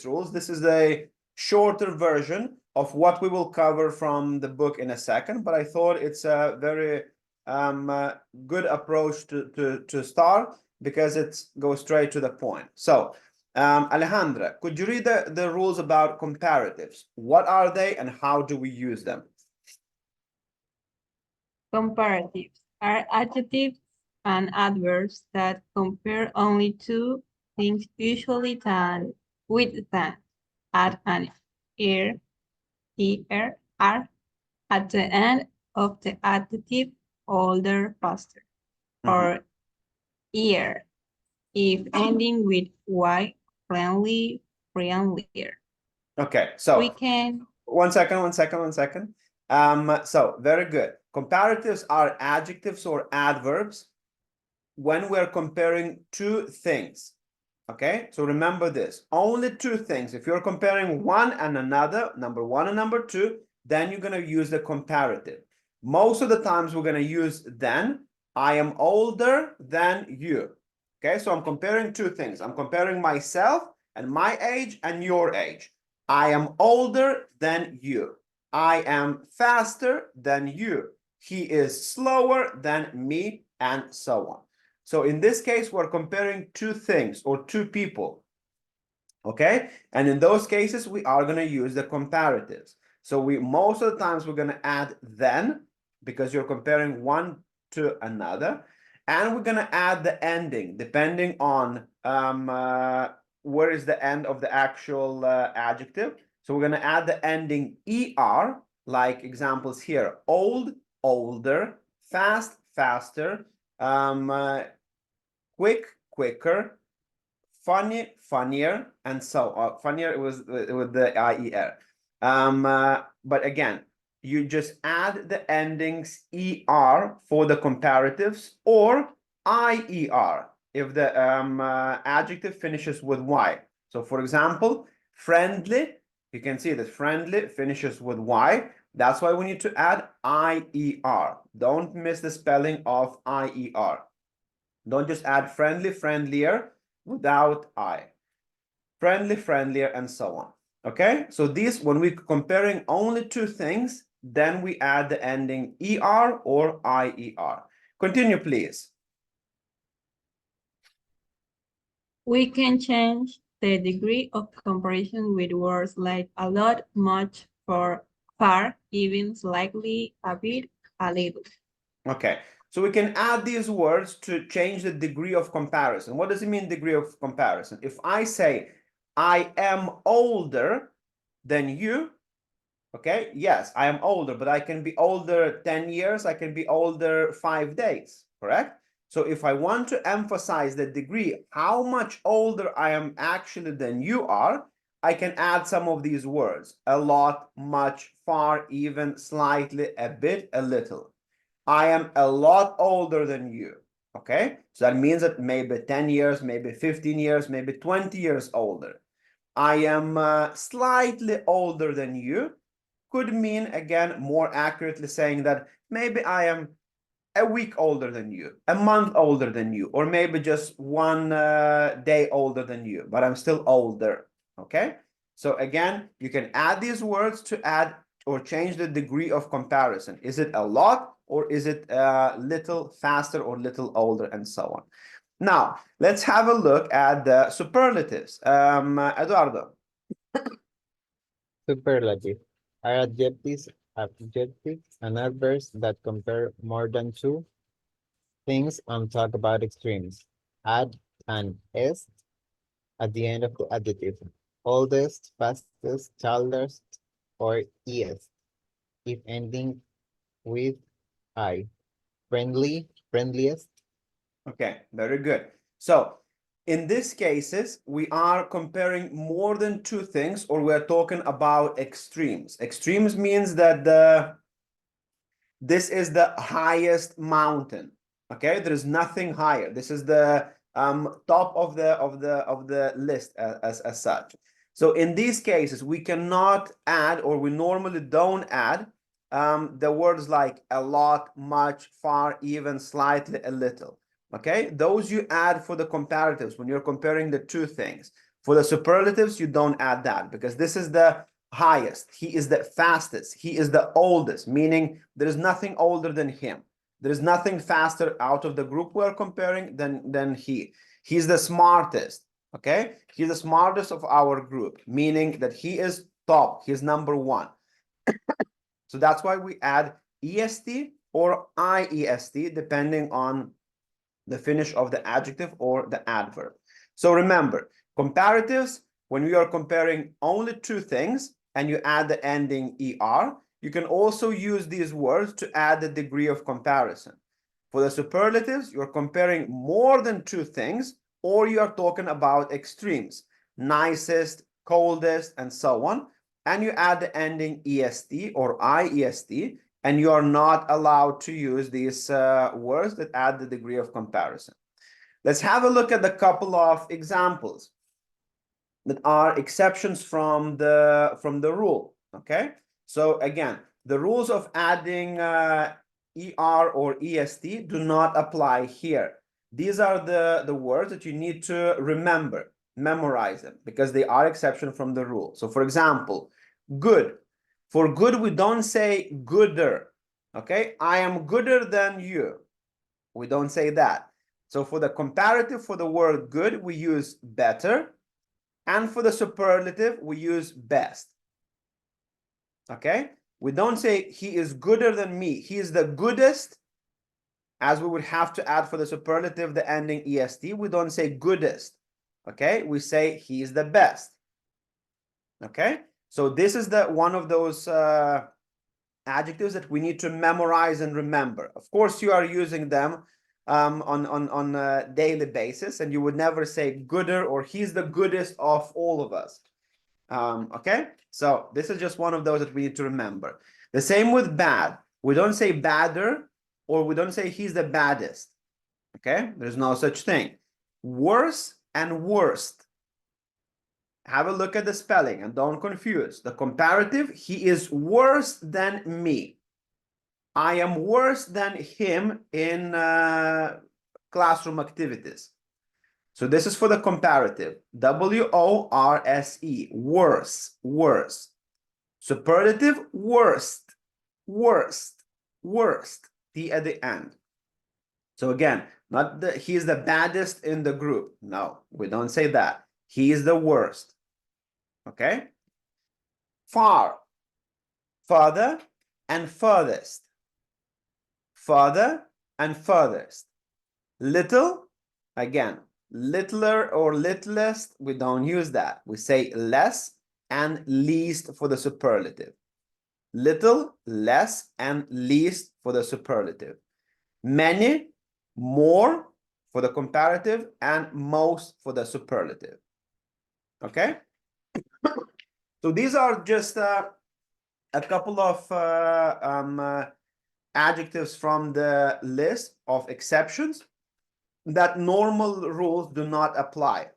rules. This is a shorter version of what we will cover from the book in a second, but I thought it's a very good approach to start because it goes straight to the point. So Alejandra, could you read the rules about comparatives? What are they and how do we use them? Comparatives are adjectives and adverbs that compare only two things, usually than add an er at the end of the adjective, older, faster, or ear if ending with y, friendlier. Okay, so we can. One second. So very good. Comparatives are adjectives or adverbs when we're comparing two things. Okay, so remember this, only two things. If you're comparing one and another, number one and number two, then you're going to use the comparative. Most of the times we're going to use then. I am older than you. Okay, so I'm comparing two things. I'm comparing myself and my age and your age. I am older than you. I am faster than you. He is slower than me, and so on. So in this case, we're comparing two things or two people. Okay, and in those cases, we are going to use the comparatives. So most of the times we're going to add then, because you're comparing one to another. And we're going to add the ending depending on where is the end of the actual adjective. So we're going to add the ending er, like examples here: old, older, fast, faster, quick, quicker, funny, funnier, and so on. Funnier with the IER. But again, you just add the endings er for the comparatives, or IER if the adjective finishes with y. So for example, friendly, you can see that friendly finishes with y. That's why we need to add IER. Don't miss the spelling of IER. Don't just add friendly, friendlier without I. Friendly, friendlier, and so on. Okay, so these, when we're comparing only two things, then we add the ending ER or IER. Continue, please. We can change the degree of comparison with words like a lot, much, for, far, even, slightly, a bit, a little. Okay, so we can add these words to change the degree of comparison. What does it mean, degree of comparison? If I say, I am older than you, okay, yes, I am older, but I can be older 10 years, I can be older 5 days, correct? So if I want to emphasize the degree, how much older I am actually than you are, I can add some of these words: a lot, much, far, even, slightly, a bit, a little. I am a lot older than you, okay? So that means that maybe 10 years, maybe 15 years, maybe 20 years older. I am slightly older than you could mean, again, more accurately saying that maybe I am a week older than you, a month older than you, or maybe just 1 day older than you, but I'm still older, okay? So again, you can add these words to add or change the degree of comparison. Is it a lot, or is it little faster or little older, and so on. Now, let's have a look at the superlatives. Eduardo. Superlative are adjectives and adverbs that compare more than two things and talk about extremes. Add an est at the end of the adjective. Oldest, fastest, tallest, or est, if ending with I. Friendly, friendliest. Okay, very good. So in these cases, we are comparing more than two things, or we're talking about extremes. Extremes means that this is the highest mountain. Okay, there is nothing higher. This is the top of the list as such. So in these cases, we cannot add, or we normally don't add the words like a lot, much, far, even, slightly, a little. Okay, those you add for the comparatives when you're comparing the two things. For the superlatives, you don't add that, because this is the highest. He is the fastest. He is the oldest, meaning there is nothing older than him. There is nothing faster out of the group we're comparing than he. He's the smartest. Okay, he's the smartest of our group, meaning that he is top. He's number one. So that's why we add est or iest depending on the finish of the adjective or the adverb. So remember, comparatives, when we are comparing only two things and you add the ending er, you can also use these words to add the degree of comparison. For the superlatives, you're comparing more than two things, or you are talking about extremes: nicest, coldest, and so on. And you add the ending est or iest, and you are not allowed to use these words that add the degree of comparison. Let's have a look at a couple of examples that are exceptions from the rule. Okay, so again, the rules of adding er or est do not apply here. These are the words that you need to remember, memorize them, because they are exception from the rule. So for example, good. For good, we don't say gooder. Okay, I am gooder than you. We don't say that. So for the comparative for the word good, we use better. And for the superlative, we use best. Okay, we don't say he is gooder than me. He is the goodest, as we would have to add for the superlative the ending est. We don't say goodest. Okay, we say he is the best. Okay, so this is the one of those adjectives that we need to memorize and remember. Of course, you are using them on a daily basis, and you would never say gooder or he's the goodest of all of us. Okay, so this is just one of those that we need to remember. The same with bad. We don't say badder, or we don't say he's the baddest. Okay, there's no such thing. Worse and worst. Have a look at the spelling and don't confuse. The comparative, he is worse than me. I am worse than him in classroom activities. So this is for the comparative. W-O-R-S-E, worse, worse. Superlative, worst, worst, worst. T at the end. So again, not that he's the baddest in the group. No, we don't say that. He is the worst. Okay? Far, further, and furthest. Further and furthest. Little, again, littler or littlest, we don't use that. We say less and least for the superlative. Little, less, and least for the superlative. Many, more for the comparative, and most for the superlative. Okay? So these are just a couple of adjectives from the list of exceptions that normal rules do not apply.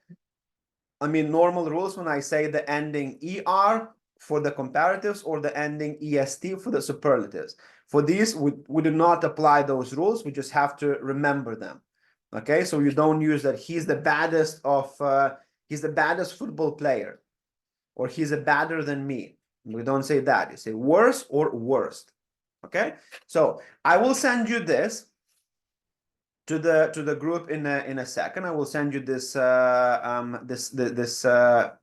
I mean, normal rules when I say the ending ER for the comparatives or the ending EST for the superlatives. For these, we do not apply those rules. We just have to remember them. Okay, so you don't use that he's the baddest of, he's the baddest football player, or he's a badder than me. We don't say that. You say worse or worst. Okay, so I will send you this to the group in a second. I will send you this this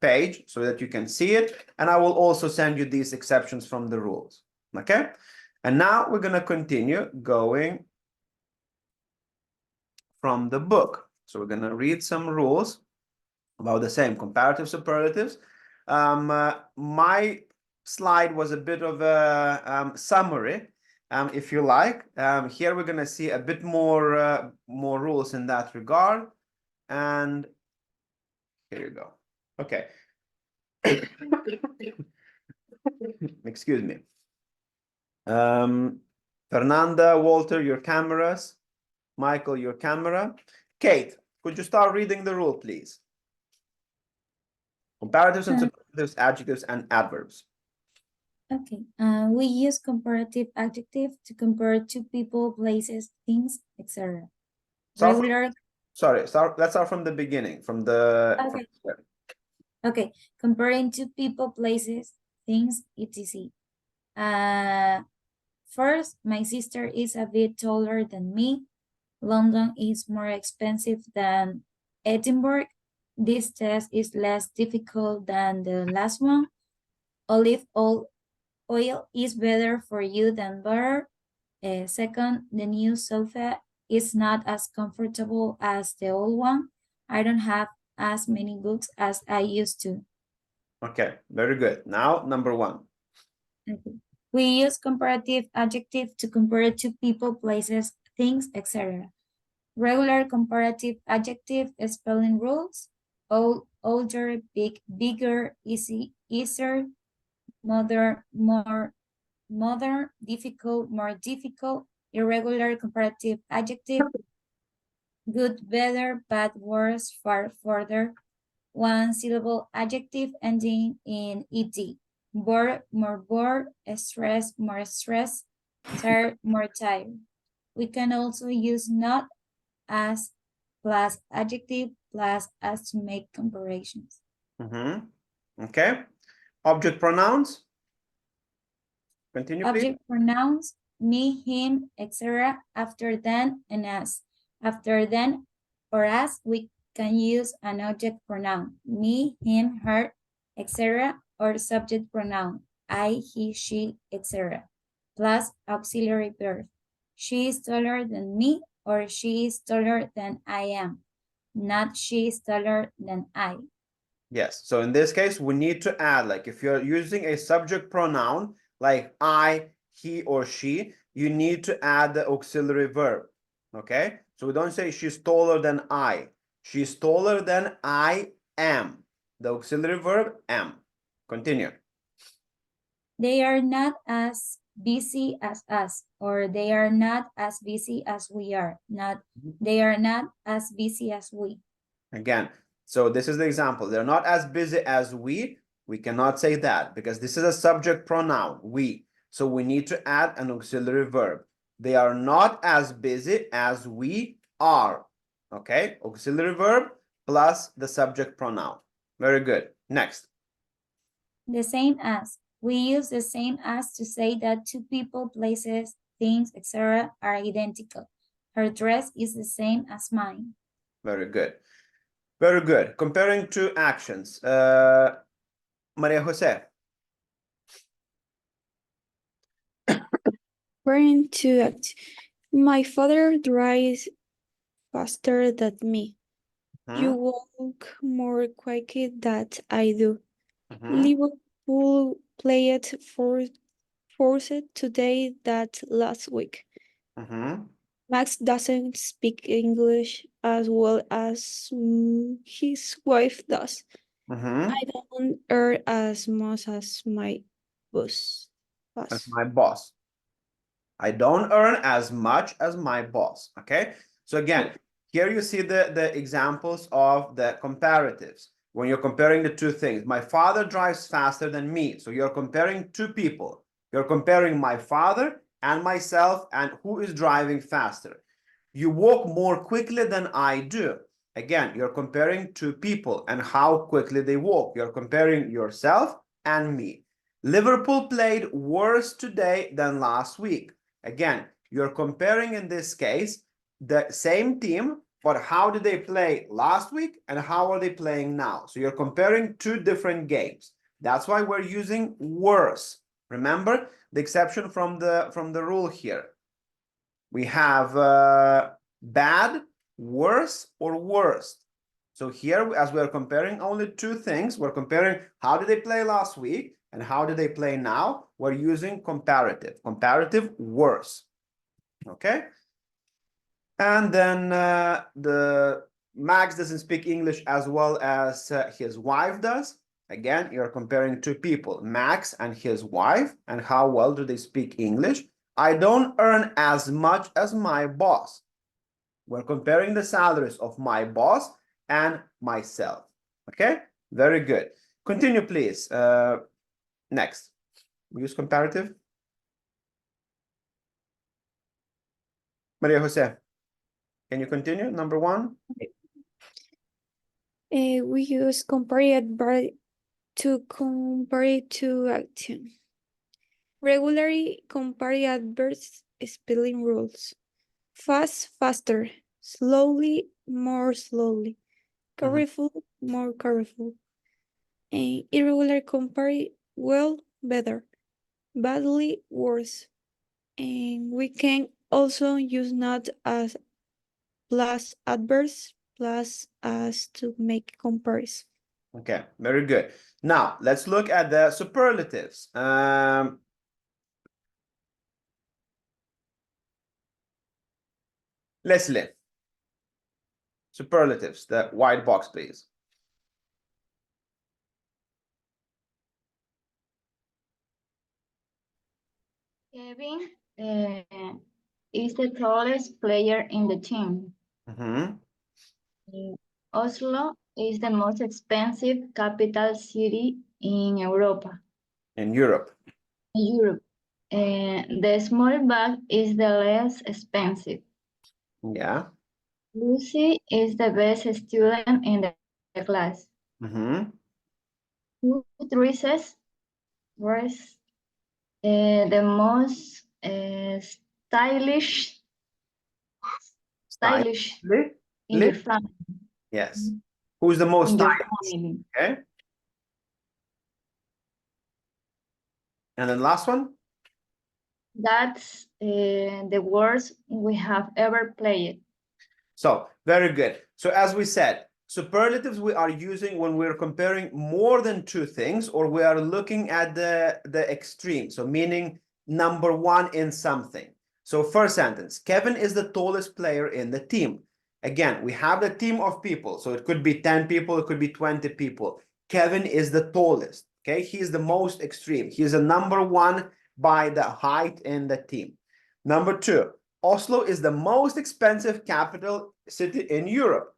page so that you can see it, and I will also send you these exceptions from the rules. Okay, and now we're gonna continue going from the book. So we're gonna read some rules about the same comparative superlatives. My slide was a bit of a summary. If you like, here we're going to see a bit more rules in that regard, and here you go. Okay. Excuse me. Fernanda, Walter, your cameras. Michael, your camera. Kate, could you start reading the rule, please? Comparatives and superlatives, adjectives, and adverbs. Okay, we use comparative adjective to compare two people, places, things, etc. Regular. Sorry, let's start from the beginning, from the. Okay. Okay, comparing two people, places, things, etc. First, my sister is a bit taller than me. London is more expensive than Edinburgh. This test is less difficult than the last one. Olive oil is better for you than butter. Second, the new sofa is not as comfortable as the old one. I don't have as many books as I used to. Okay, very good. Now, number one. Okay. We use comparative adjective to compare two people, places, things, etc. Regular comparative adjective spelling rules: old, older, big, bigger, easy, easier, modern, more modern, difficult, more difficult. Irregular comparative adjective: good, better, bad, worse, far, further. One syllable adjective ending in ed: bored, more bored, stressed, more stressed, tired, more tired. We can also use not as plus adjective plus as to make comparisons. Okay. Object pronouns. Continue, Object please. pronouns: me, him, etc. After then and as. After then or as, we can use an object pronoun: me, him, her, etc. or subject pronoun: I, he, she, etc. Plus auxiliary verb. She is taller than me, or she is taller than I am. Not she is taller than I. Yes. So in this case, we need to add, like if you're using a subject pronoun like I, he, or she, you need to add the auxiliary verb. Okay. So we don't say she's taller than I. She's taller than I am. The auxiliary verb am. Continue. They are not as busy as us, or they are not as busy as we are. Not they are not as busy as we. Again, so this is the example. They're not as busy as we. We cannot say that because this is a subject pronoun, we. So we need to add an auxiliary verb. They are not as busy as we are. Okay, auxiliary verb plus the subject pronoun. Very good. Next. The same as. We use the same as to say that two people, places, things, etc. are identical. Her dress is the same as mine. Very good. Very good. Comparing two actions. Maria Jose. Comparing two acts. My father drives faster than me. You walk more quickly than I do. Liverpool played forced today that last week. Max doesn't speak English as well as his wife does. I don't earn as much as my boss. As my boss. I don't earn as much as my boss. Okay. So again, here you see the examples of the comparatives. When you're comparing the two things, my father drives faster than me. So you're comparing two people. You're comparing my father and myself and who is driving faster. You walk more quickly than I do. Again, you're comparing two people and how quickly they walk. You're comparing yourself and me. Liverpool played worse today than last week. Again, you're comparing in this case the same team, but how did they play last week and how are they playing now? So you're comparing two different games. That's why we're using worse. Remember the exception from the rule here. We have bad, worse, or worst. So here, as we're comparing only two things, we're comparing how did they play last week and how do they play now? We're using comparative. Comparative worse. Okay. And then the Max doesn't speak English as well as his wife does. Again, you're comparing two people, Max and his wife, and how well do they speak English. I don't earn as much as my boss. We're comparing the salaries of my boss and myself. Okay, very good. Continue, please. Next, we use comparative. Maria Jose, can you continue? Number one. We use comparative verb to compare two actions. Regularly compare adverbs spelling rules. Fast, faster. Slowly, more slowly. Careful, more careful. And irregular compare well, better. Badly, worse. And we can also use not as plus adverbs plus as to make comparison. Okay, very good. Now let's look at the superlatives. Leslie, superlatives, the white box, please. Kevin is the tallest player in the team. Oslo is the most expensive capital city in Europa. In Europe. The small bag is the less expensive. Yeah. Lucy is the best student in the class. Who dresses the most stylish in your family. Yes. Who's the most stylish? Okay. And then last one. That's the worst we have ever played. So very good. So as we said, superlatives we are using when we're comparing more than two things, or we are looking at the extreme. So meaning number one in something. So first sentence, Kevin is the tallest player in the team. Again, we have the team of people. So it could be 10 people, it could be 20 people. Kevin is the tallest. Okay, he is the most extreme. He is a number one by the height in the team. Number two, Oslo is the most expensive capital city in Europe.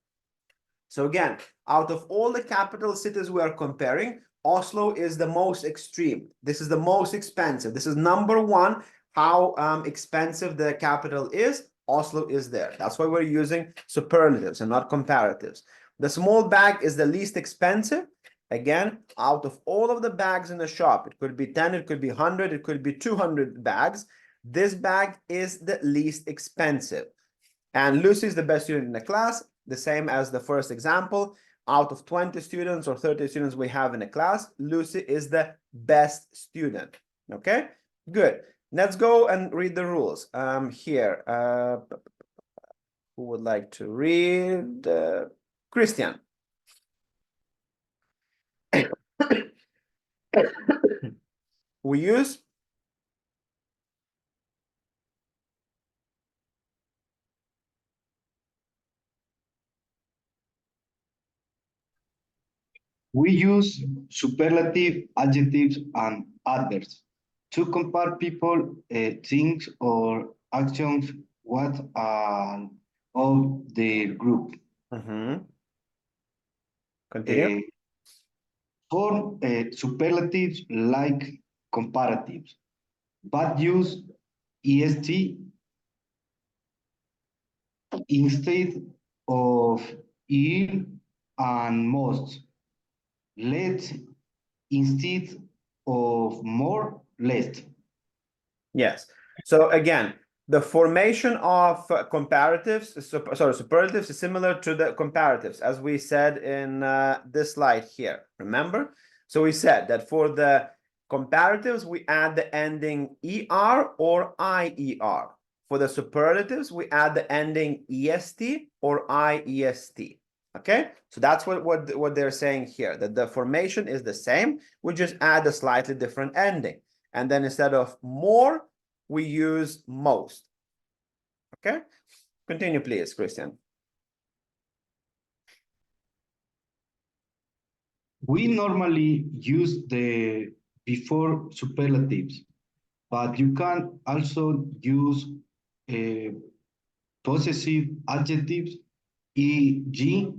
So again, out of all the capital cities we are comparing, Oslo is the most extreme. This is the most expensive. This is number one, how expensive the capital is. Oslo is there. That's why we're using superlatives and not comparatives. The small bag is the least expensive. Again, out of all of the bags in the shop, it could be 10, it could be 100, it could be 200 bags. This bag is the least expensive. And Lucy is the best student in the class, the same as the first example. Out of 20 students or 30 students we have in a class, Lucy is the best student. Okay, good. Let's go and read the rules. Here, who would like to read? Christian. We use We use superlative, adjectives, and adverbs to compare people, things, or actions with of the group. Continue. For superlatives like comparatives, but use est instead of il and most. Let instead of more, less. Yes. So again, the formation of comparatives, superlatives is similar to the comparatives, as we said in this slide here. Remember? So we said that for the comparatives, we add the ending ER or IER. For the superlatives, we add the ending EST or IEST. Okay, so that's what they're saying here, that the formation is the same, we just add a slightly different ending. And then instead of more, we use most. Okay, continue, please, Christian. We normally use the before superlatives, but you can also use possessive adjectives, e.g.,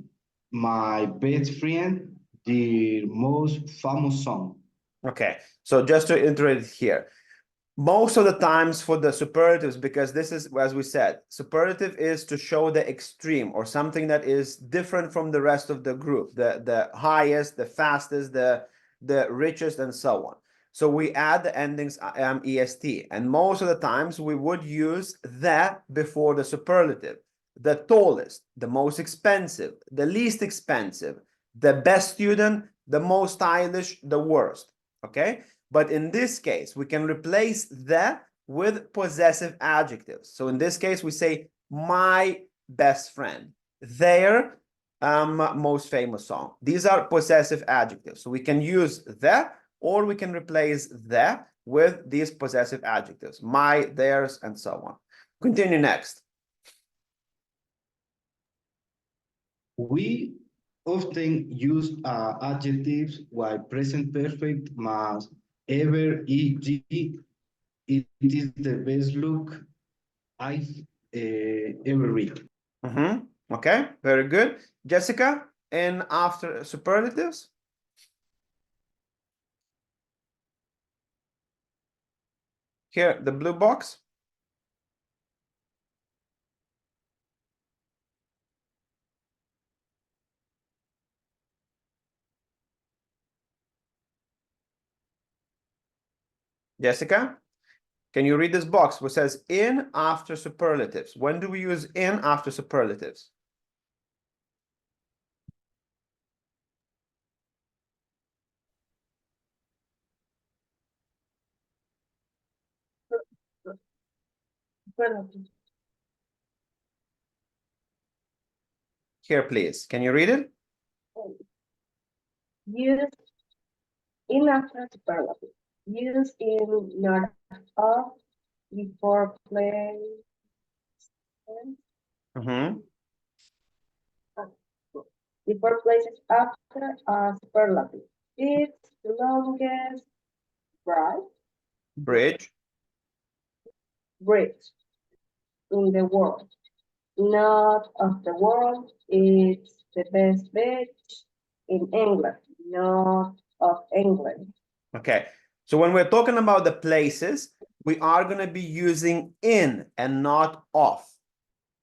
my best friend, the most famous song. Okay, so just to iterate here, most of the times for the superlatives, because this is, as we said, superlative is to show the extreme or something that is different from the rest of the group, the highest, the fastest, the richest, and so on. So we add the endings est, and most of the times we would use that before the superlative. The tallest, the most expensive, the least expensive, the best student, the most stylish, the worst. Okay, but in this case, we can replace that with possessive adjectives. So in this case, we say my best friend, their most famous song. These are possessive adjectives. So we can use that, or we can replace that with these possessive adjectives, my, theirs, and so on. Continue next. We often use adjectives while present perfect must ever, e.g., it is the best look I've ever read. Okay, very good. Jessica, and after superlatives? Here, the blue box. Jessica, can you read this box which says in after superlatives? When do we use in after superlatives? Superlative. Here, please. Can you read it? Used in after superlative. Used in not of before place. Mm-hmm. Before places after a superlative. It's the longest Bridge. bridge in the world. Not of the world. It's the best bridge in England. Not of England. Okay. So when we're talking about the places, we are going to be using in and not of.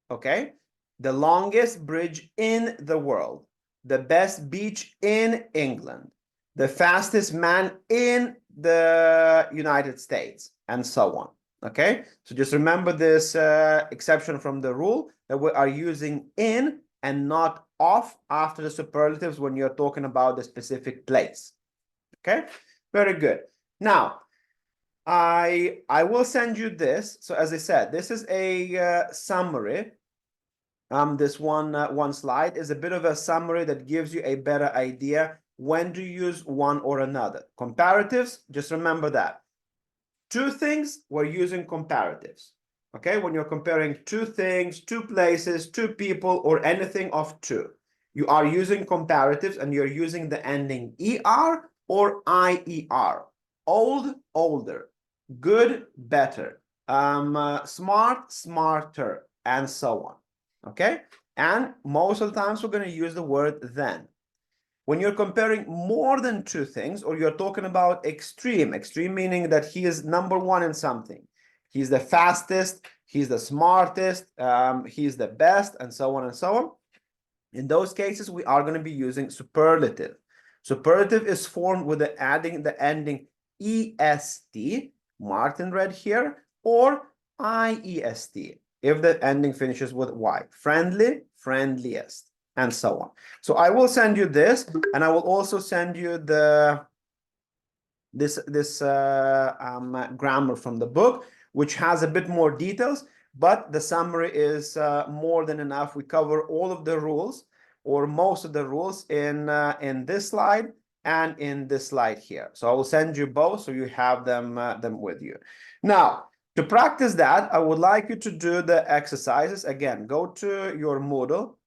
Okay. The longest bridge in the world. The best beach in England. The fastest man in the United States, and so on. Okay. So just remember this exception from the rule that we are using in and not of after the superlatives when you're talking about the specific place. Okay. Very good. Now, I will send you this. So as I said, this is a summary. This one slide is a bit of a summary that gives you a better idea when to use one or another. Comparatives, just remember that. Two things, we're using comparatives. Okay, when you're comparing two things, two places, two people, or anything of two, you are using comparatives and you're using the ending ER or IER. Old, older. Good, better. Smart, smarter, and so on. Okay? And most of the times we're going to use the word then. When you're comparing more than two things, or you're talking about extreme meaning that he is number one in something. He's the fastest, he's the smartest, he's the best, and so on and so on. In those cases, we are going to be using superlative. Superlative is formed with adding the ending EST, Martin read here, or IEST, if the ending finishes with Y. Friendly, friendliest, and so on. So I will send you this, and I will also send you this grammar from the book, which has a bit more details, but the summary is more than enough. We cover all of the rules, or most of the rules, in this slide and in this slide here. So I will send you both so you have them with you. Now, to practice that, I would like you to do the exercises. Again, go to your Moodle,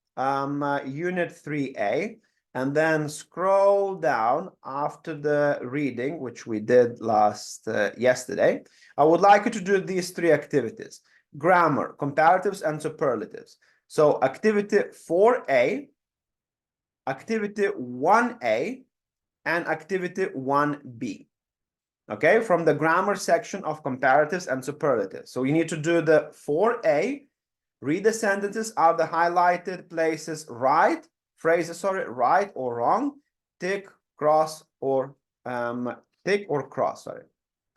Unit 3A, and then scroll down after the reading, which we did yesterday. I would like you to do these three activities: grammar, comparatives, and superlatives. So activity 4A, activity 1A, and activity 1B. Okay, from the grammar section of comparatives and superlatives. So you need to do the 4A, read the sentences, are the highlighted places right, phrases, sorry, right or wrong, tick, cross, or tick or cross, sorry.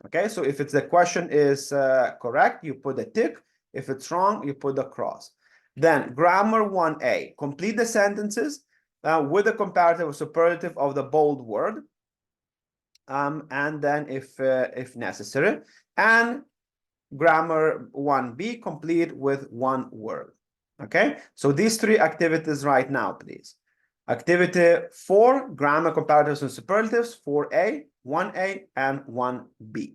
Okay, so if it's the question is correct, you put a tick. If it's wrong, you put the cross. Then grammar 1A, complete the sentences with the comparative or superlative of the bold word. And then if necessary, and grammar 1B, complete with one word. Okay, so these three activities right now, please. Activity 4, grammar, comparatives, and superlatives, 4A, 1A, and 1B.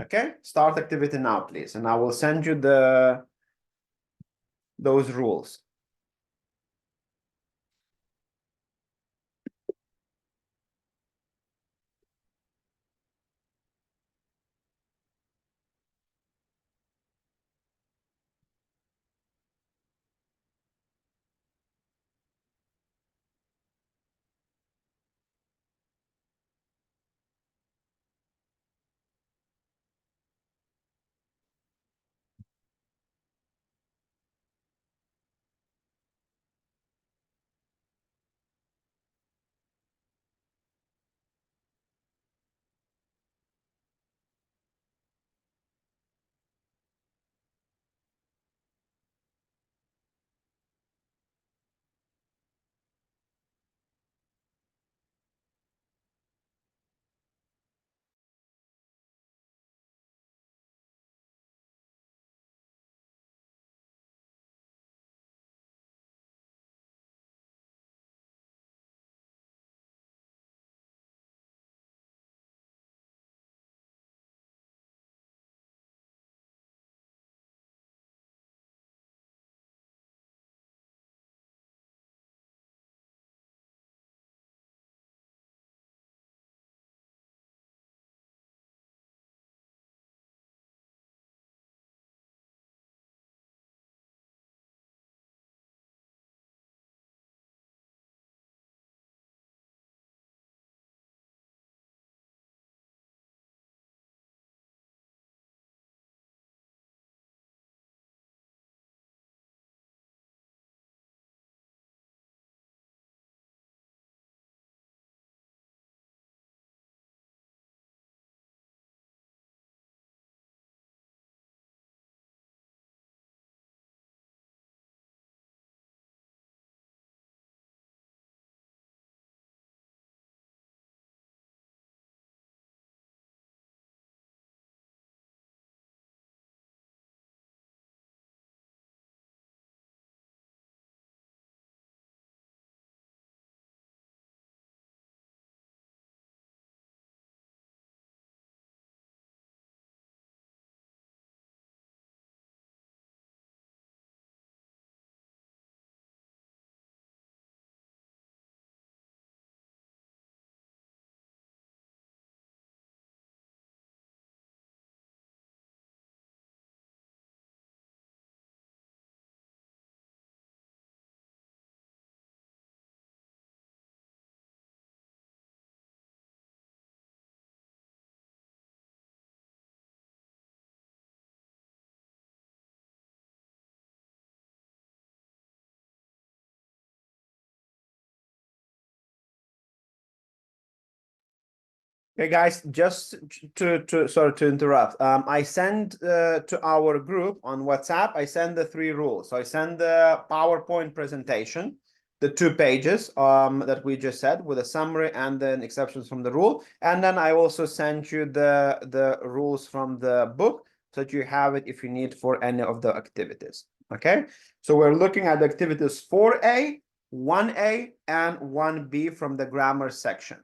Okay, start activity now, please, and I will send you those rules. Okay, guys, just to sorry to interrupt. I send to our group on WhatsApp, I send the 3 rules. So I send the PowerPoint presentation, the 2 pages that we just said with a summary and then exceptions from the rule. And then I also send you the rules from the book so that you have it if you need for any of the activities. Okay, so we're looking at the activities 4A, 1A, and 1B from the grammar section.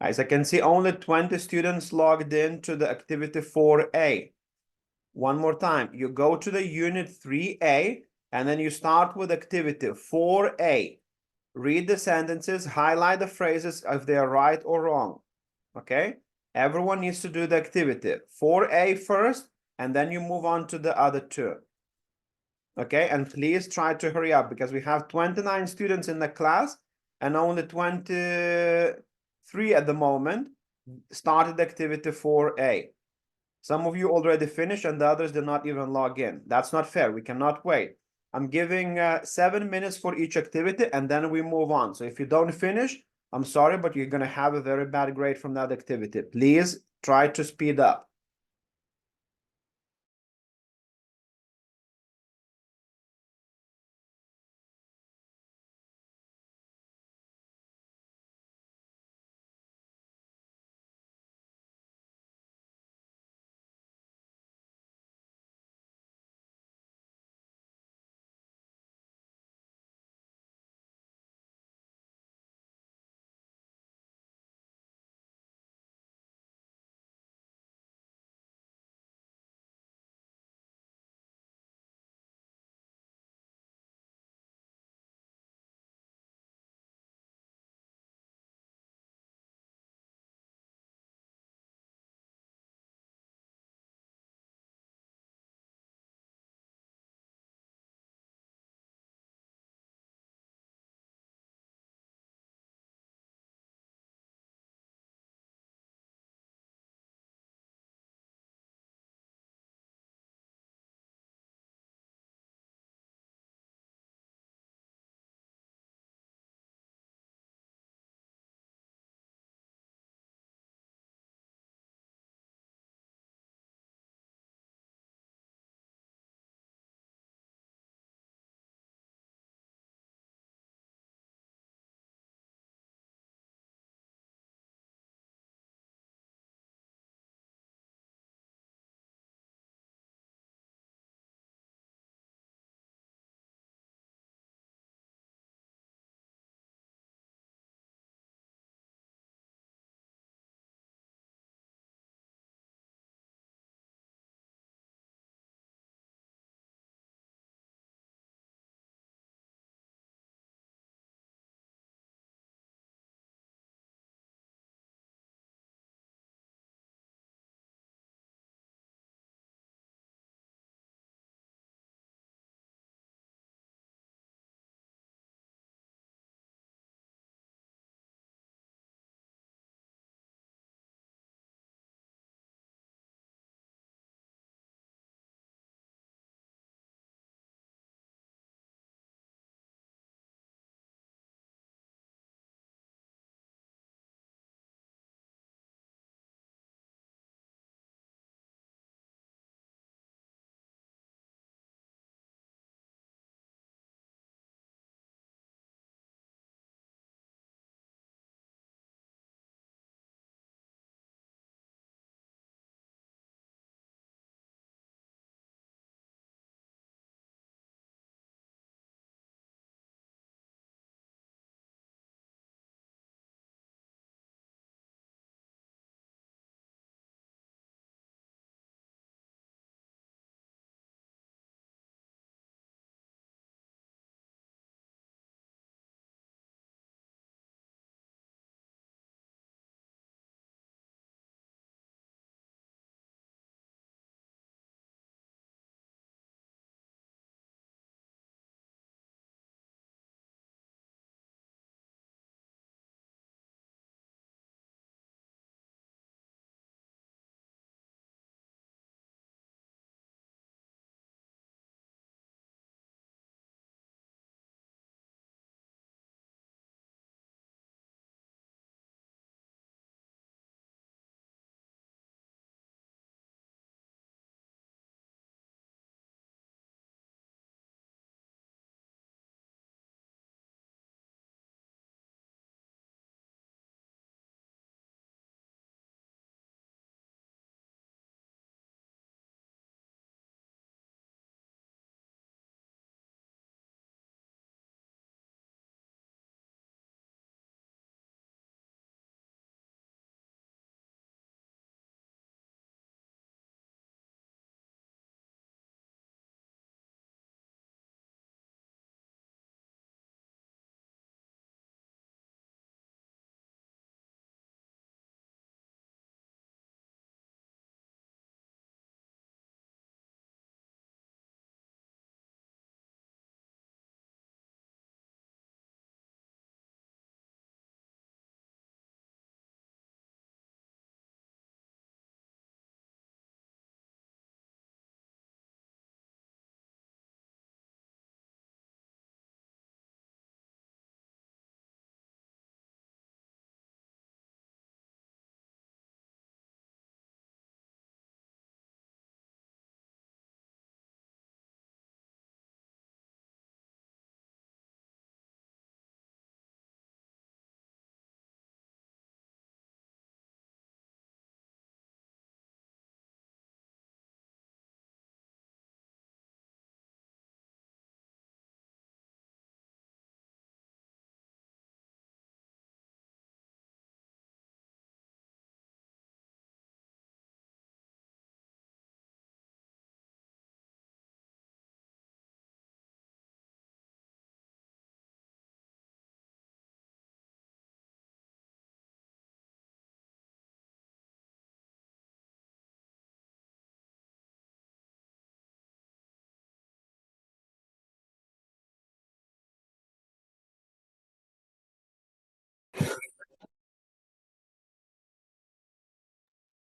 As I can see, only 20 students logged in to the activity 4A. One more time, you go to the unit 3A, and then you start with activity 4A. Read the sentences, highlight the phrases if they are right or wrong. Okay? Everyone needs to do the activity 4A first, and then you move on to the other 2. Okay, and please try to hurry up because we have 29 students in the class and only 23 at the moment started activity 4A. Some of you already finished and the others did not even log in. That's not fair. We cannot wait. I'm giving 7 minutes for each activity and then we move on. So if you don't finish, I'm sorry, but you're going to have a very bad grade from that activity. Please try to speed up.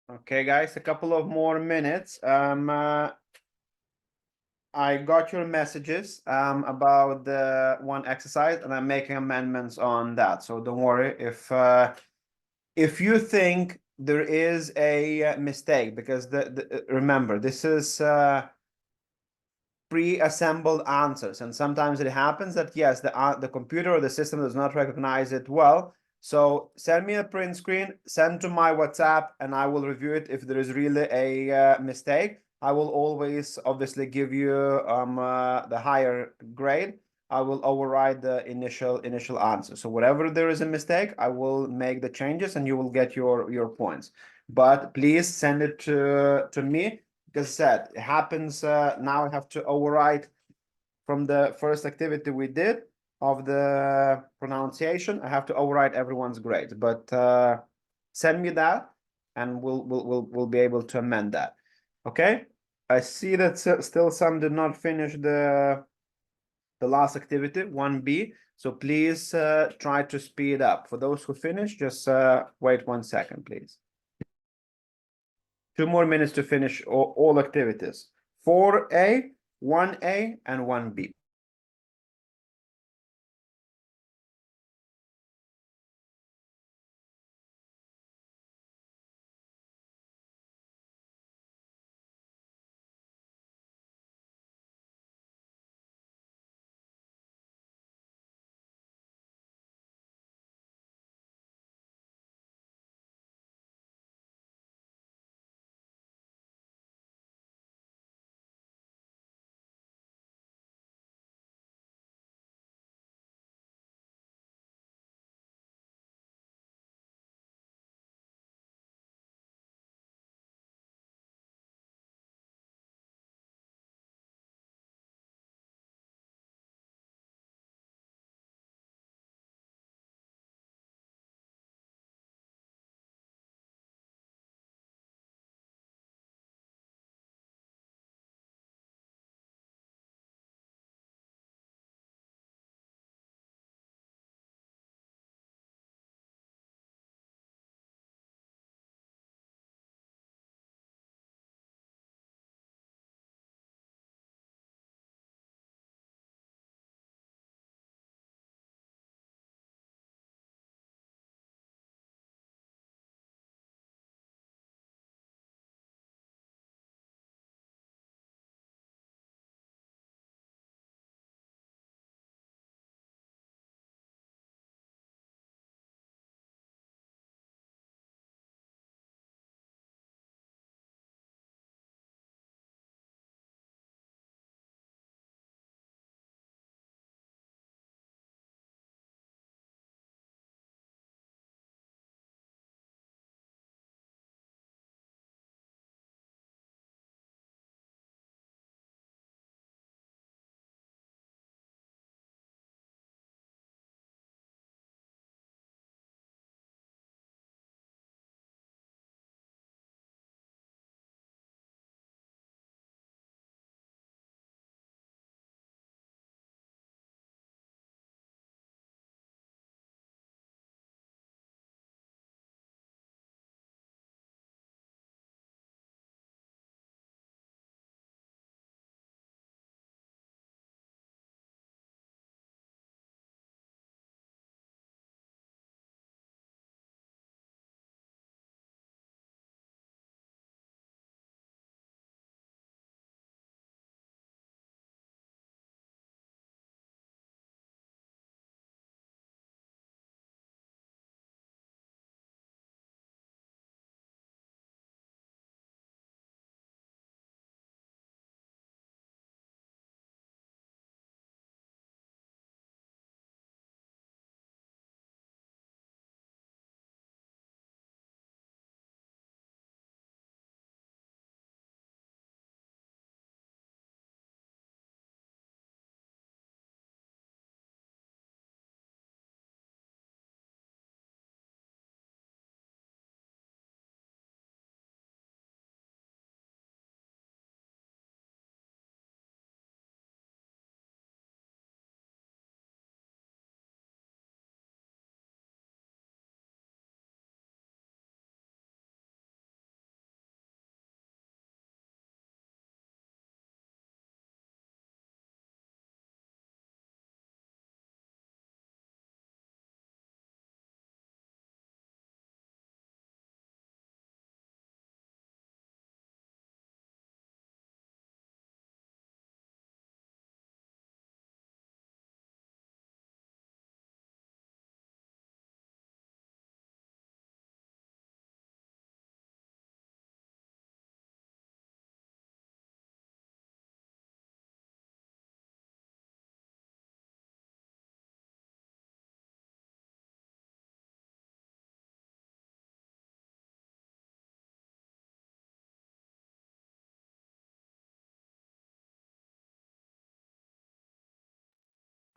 Okay, guys, a couple of more minutes. I got your messages about the one exercise, and I'm making amendments on that. So don't worry if you think there is a mistake, because remember, this is pre-assembled answers, and sometimes it happens that yes, the computer or the system does not recognize it well. So send me a print screen, send to my WhatsApp, and I will review it. If there is really a mistake, I will always obviously give you the higher grade. I will override the initial answer. So whatever there is a mistake, I will make the changes and you will get your points. But please send it to me, because I said it happens. Now I have to override from the first activity we did of the pronunciation. I have to override everyone's grade, but send me that and we'll be able to amend that. Okay, I see that still some did not finish the last activity 1B, so please try to speed up. For those who finish, just wait 1 second, please. 2 more minutes to finish all activities. 4A, 1A, and 1B.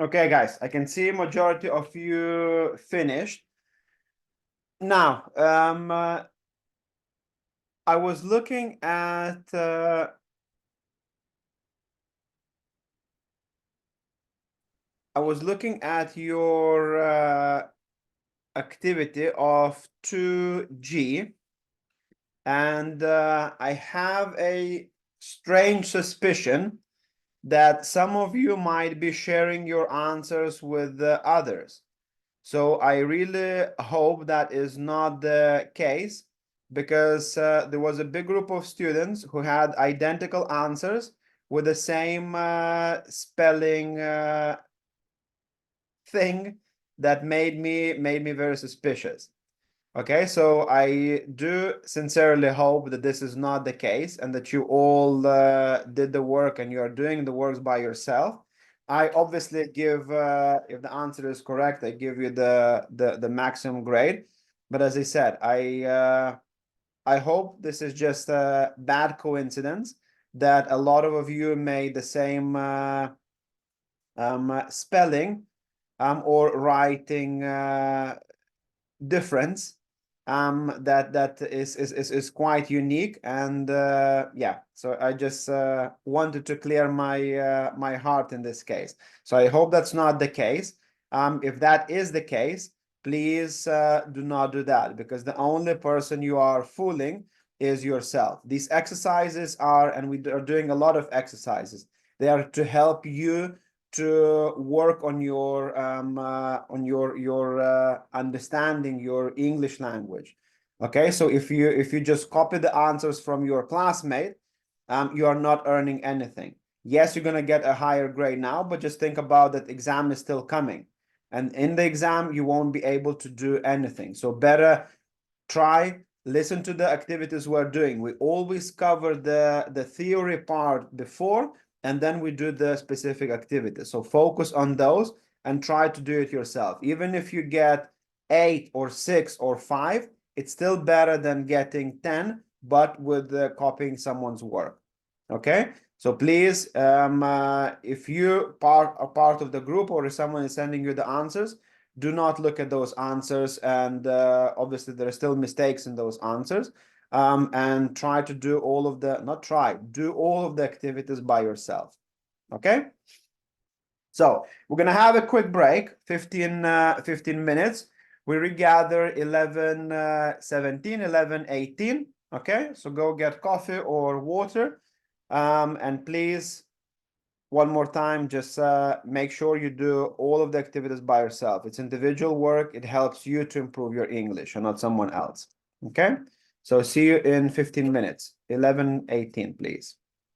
Okay, guys, I can see majority of you finished. Now, I was looking at your activity of 2G, and I have a strange suspicion that some of you might be sharing your answers with others. So I really hope that is not the case, because there was a big group of students who had identical answers with the same spelling thing that made me very suspicious. Okay, so I do sincerely hope that this is not the case and that you all did the work and you are doing the works by yourself. I obviously give, if the answer is correct, I give you the maximum grade. But as I said, I hope this is just a bad coincidence that a lot of you made the same spelling or writing difference that is quite unique. And yeah, so I just wanted to clear my my heart in this case. So I hope that's not the case. If that is the case, please do not do that, because the only person you are fooling is yourself. These exercises are, and we are doing a lot of exercises, they are to help you to work on your understanding your English language. Okay, so if you just copy the answers from your classmate, you are not earning anything. Yes, you're gonna get a higher grade now, but just think about that exam is still coming, and in the exam you won't be able to do anything. So better try, listen to the activities we're doing. We always cover the theory part before, and then we do the specific activities. So focus on those and try to do it yourself. Even if you get 8 or 6 or 5, it's still better than getting 10, but with copying someone's work. Okay, so please, if you are part of the group or if someone is sending you the answers, do not look at those answers, and obviously there are still mistakes in those answers, and try to do all of the, not try, do all of the activities by yourself. Okay, so we're gonna have a quick break, 15 minutes. We regather 11:17, 11:18. Okay, so go get coffee or water, and please, one more time, just make sure you do all of the activities by yourself. It's individual work. It helps you to improve your English and not someone else. Okay, so see you in 15 minutes. 11:18, please.